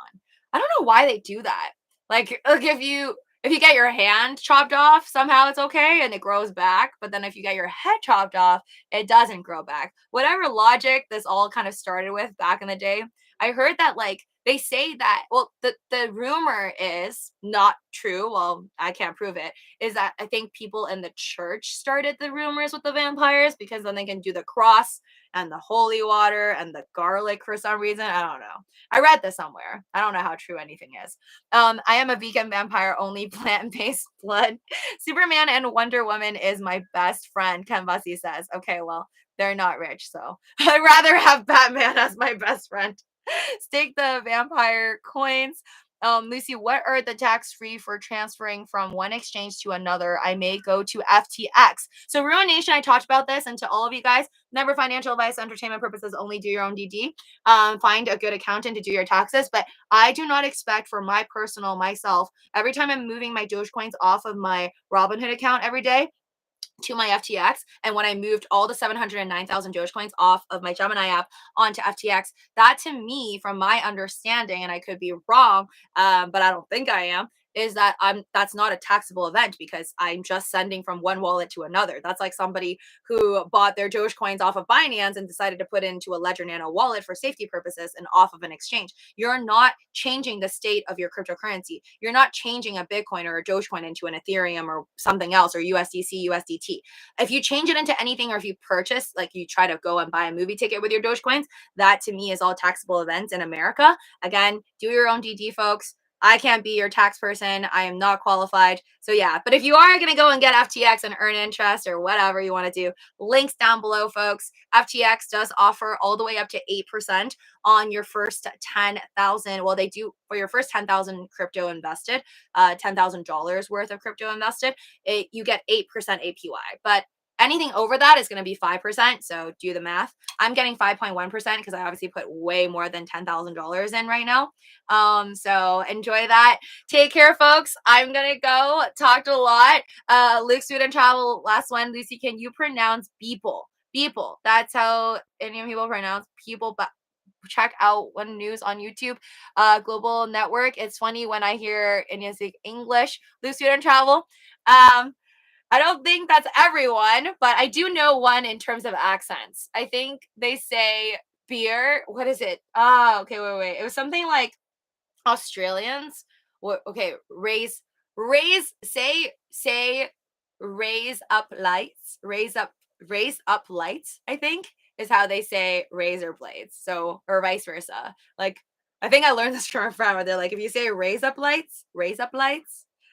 I don't know why they do that. Like if you get your hand chopped off, somehow it's okay and it grows back. But then if you get your head chopped off, it doesn't grow back. Whatever logic this all kind of started with back in the day, I heard that like they say that, well, the rumor is not true. Well, I can't prove it. Is that I think people in the church started the rumors with the vampires because then they can do the cross and the holy water and the garlic for some reason. I don't know. I read this somewhere. I don't know how true anything is. I am a vegan vampire, only plant-based blood. Superman and Wonder Woman is my best friend, Ken Bussey says. Okay, well, they're not rich, so I'd rather have Batman as my best friend. Stake the vampire coins. Lucy, what are the tax-free for transferring from one exchange to another? I may go to FTX. So Ruin Nation, I talked about this, and to all of you guys, never financial advice, entertainment purposes only. Do your own DD. Find a good accountant to do your taxes. But I do not expect for my personal myself, every time I'm moving my Dogecoins off of my Robinhood account every day to my FTX. And when I moved all the 709,000 Dogecoins off of my Gemini app onto FTX, that to me, from my understanding, and I could be wrong, but I don't think I am, is that that's not a taxable event because I'm just sending from one wallet to another. That's like somebody who bought their Dogecoins off of Binance and decided to put into a Ledger Nano wallet for safety purposes and off of an exchange. You're not changing the state of your cryptocurrency. You're not changing a Bitcoin or a Dogecoin into an Ethereum or something else or USDC, USDT. If you change it into anything or if you purchase, like you try to go and buy a movie ticket with your Dogecoins, that to me is all taxable events in America. Again, do your own DD, folks. I can't be your tax person. I am not qualified. So yeah, but if you are going to go and get FTX and earn interest or whatever you want to do, links down below, folks. FTX does offer all the way up to 8% on your first 10,000. Well, they do for your first 10,000 crypto invested, $10,000 worth of crypto invested, you get 8% APY. But anything over that is going to be 5%. So do the math. I'm getting 5.1% because I obviously put way more than $10,000 in right now. So enjoy that. Take care, folks. I'm going to go. Talked a lot. Luke, Student Travel, last one. Lucy, can you pronounce people? People. That's how Indian people pronounce people. But check out One News on YouTube, Global Network. It's funny when I hear Indian speak English. Luke, Student Travel. I don't think that's everyone, but I do know one in terms of accents. I think they say beer. What is it? Ah, okay, wait. It was something like Australians. What? Okay, say raise up lights. Raise up lights. I think is how they say razor blades. So or vice versa. Like I think I learned this from a friend where they're like, if you say raise up lights,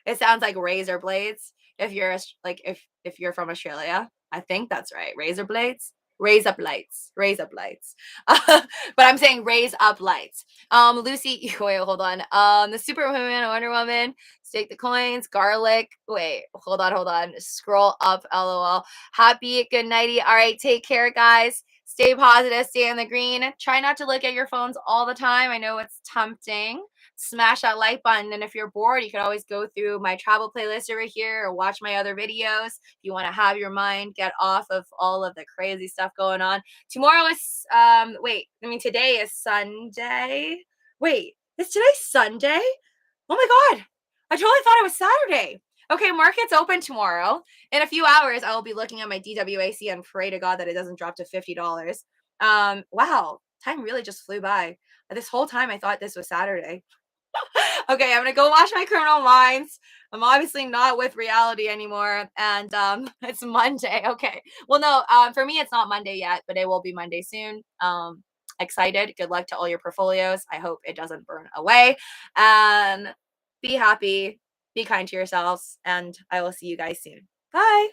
it sounds like razor blades. If you're like if you're from Australia, I think that's right. Razor blades, raise up lights. But I'm saying raise up lights. Lucy, wait, hold on. The Superwoman, Wonder Woman, stake the coins, garlic. Wait, hold on. Scroll up, lol. Happy, good nighty. All right, take care, guys. Stay positive, stay in the green. Try not to look at your phones all the time. I know it's tempting. Smash that like button. And if you're bored, you can always go through my travel playlist over here or watch my other videos. If you want to have your mind get off of all of the crazy stuff going on. Tomorrow is today is Sunday. Wait, is today Sunday? Oh my god. I totally thought it was Saturday. Okay, market's open tomorrow. In a few hours, I will be looking at my DWAC and pray to God that it doesn't drop to $50. Wow, time really just flew by. This whole time I thought this was Saturday. Okay, I'm gonna go watch my Criminal Minds. I'm obviously not with reality anymore, and it's Monday. Okay, well, no, for me it's not Monday yet, but it will be Monday soon. Excited. Good luck to all your portfolios. I hope it doesn't burn away, and be happy, be kind to yourselves, and I will see you guys soon. Bye.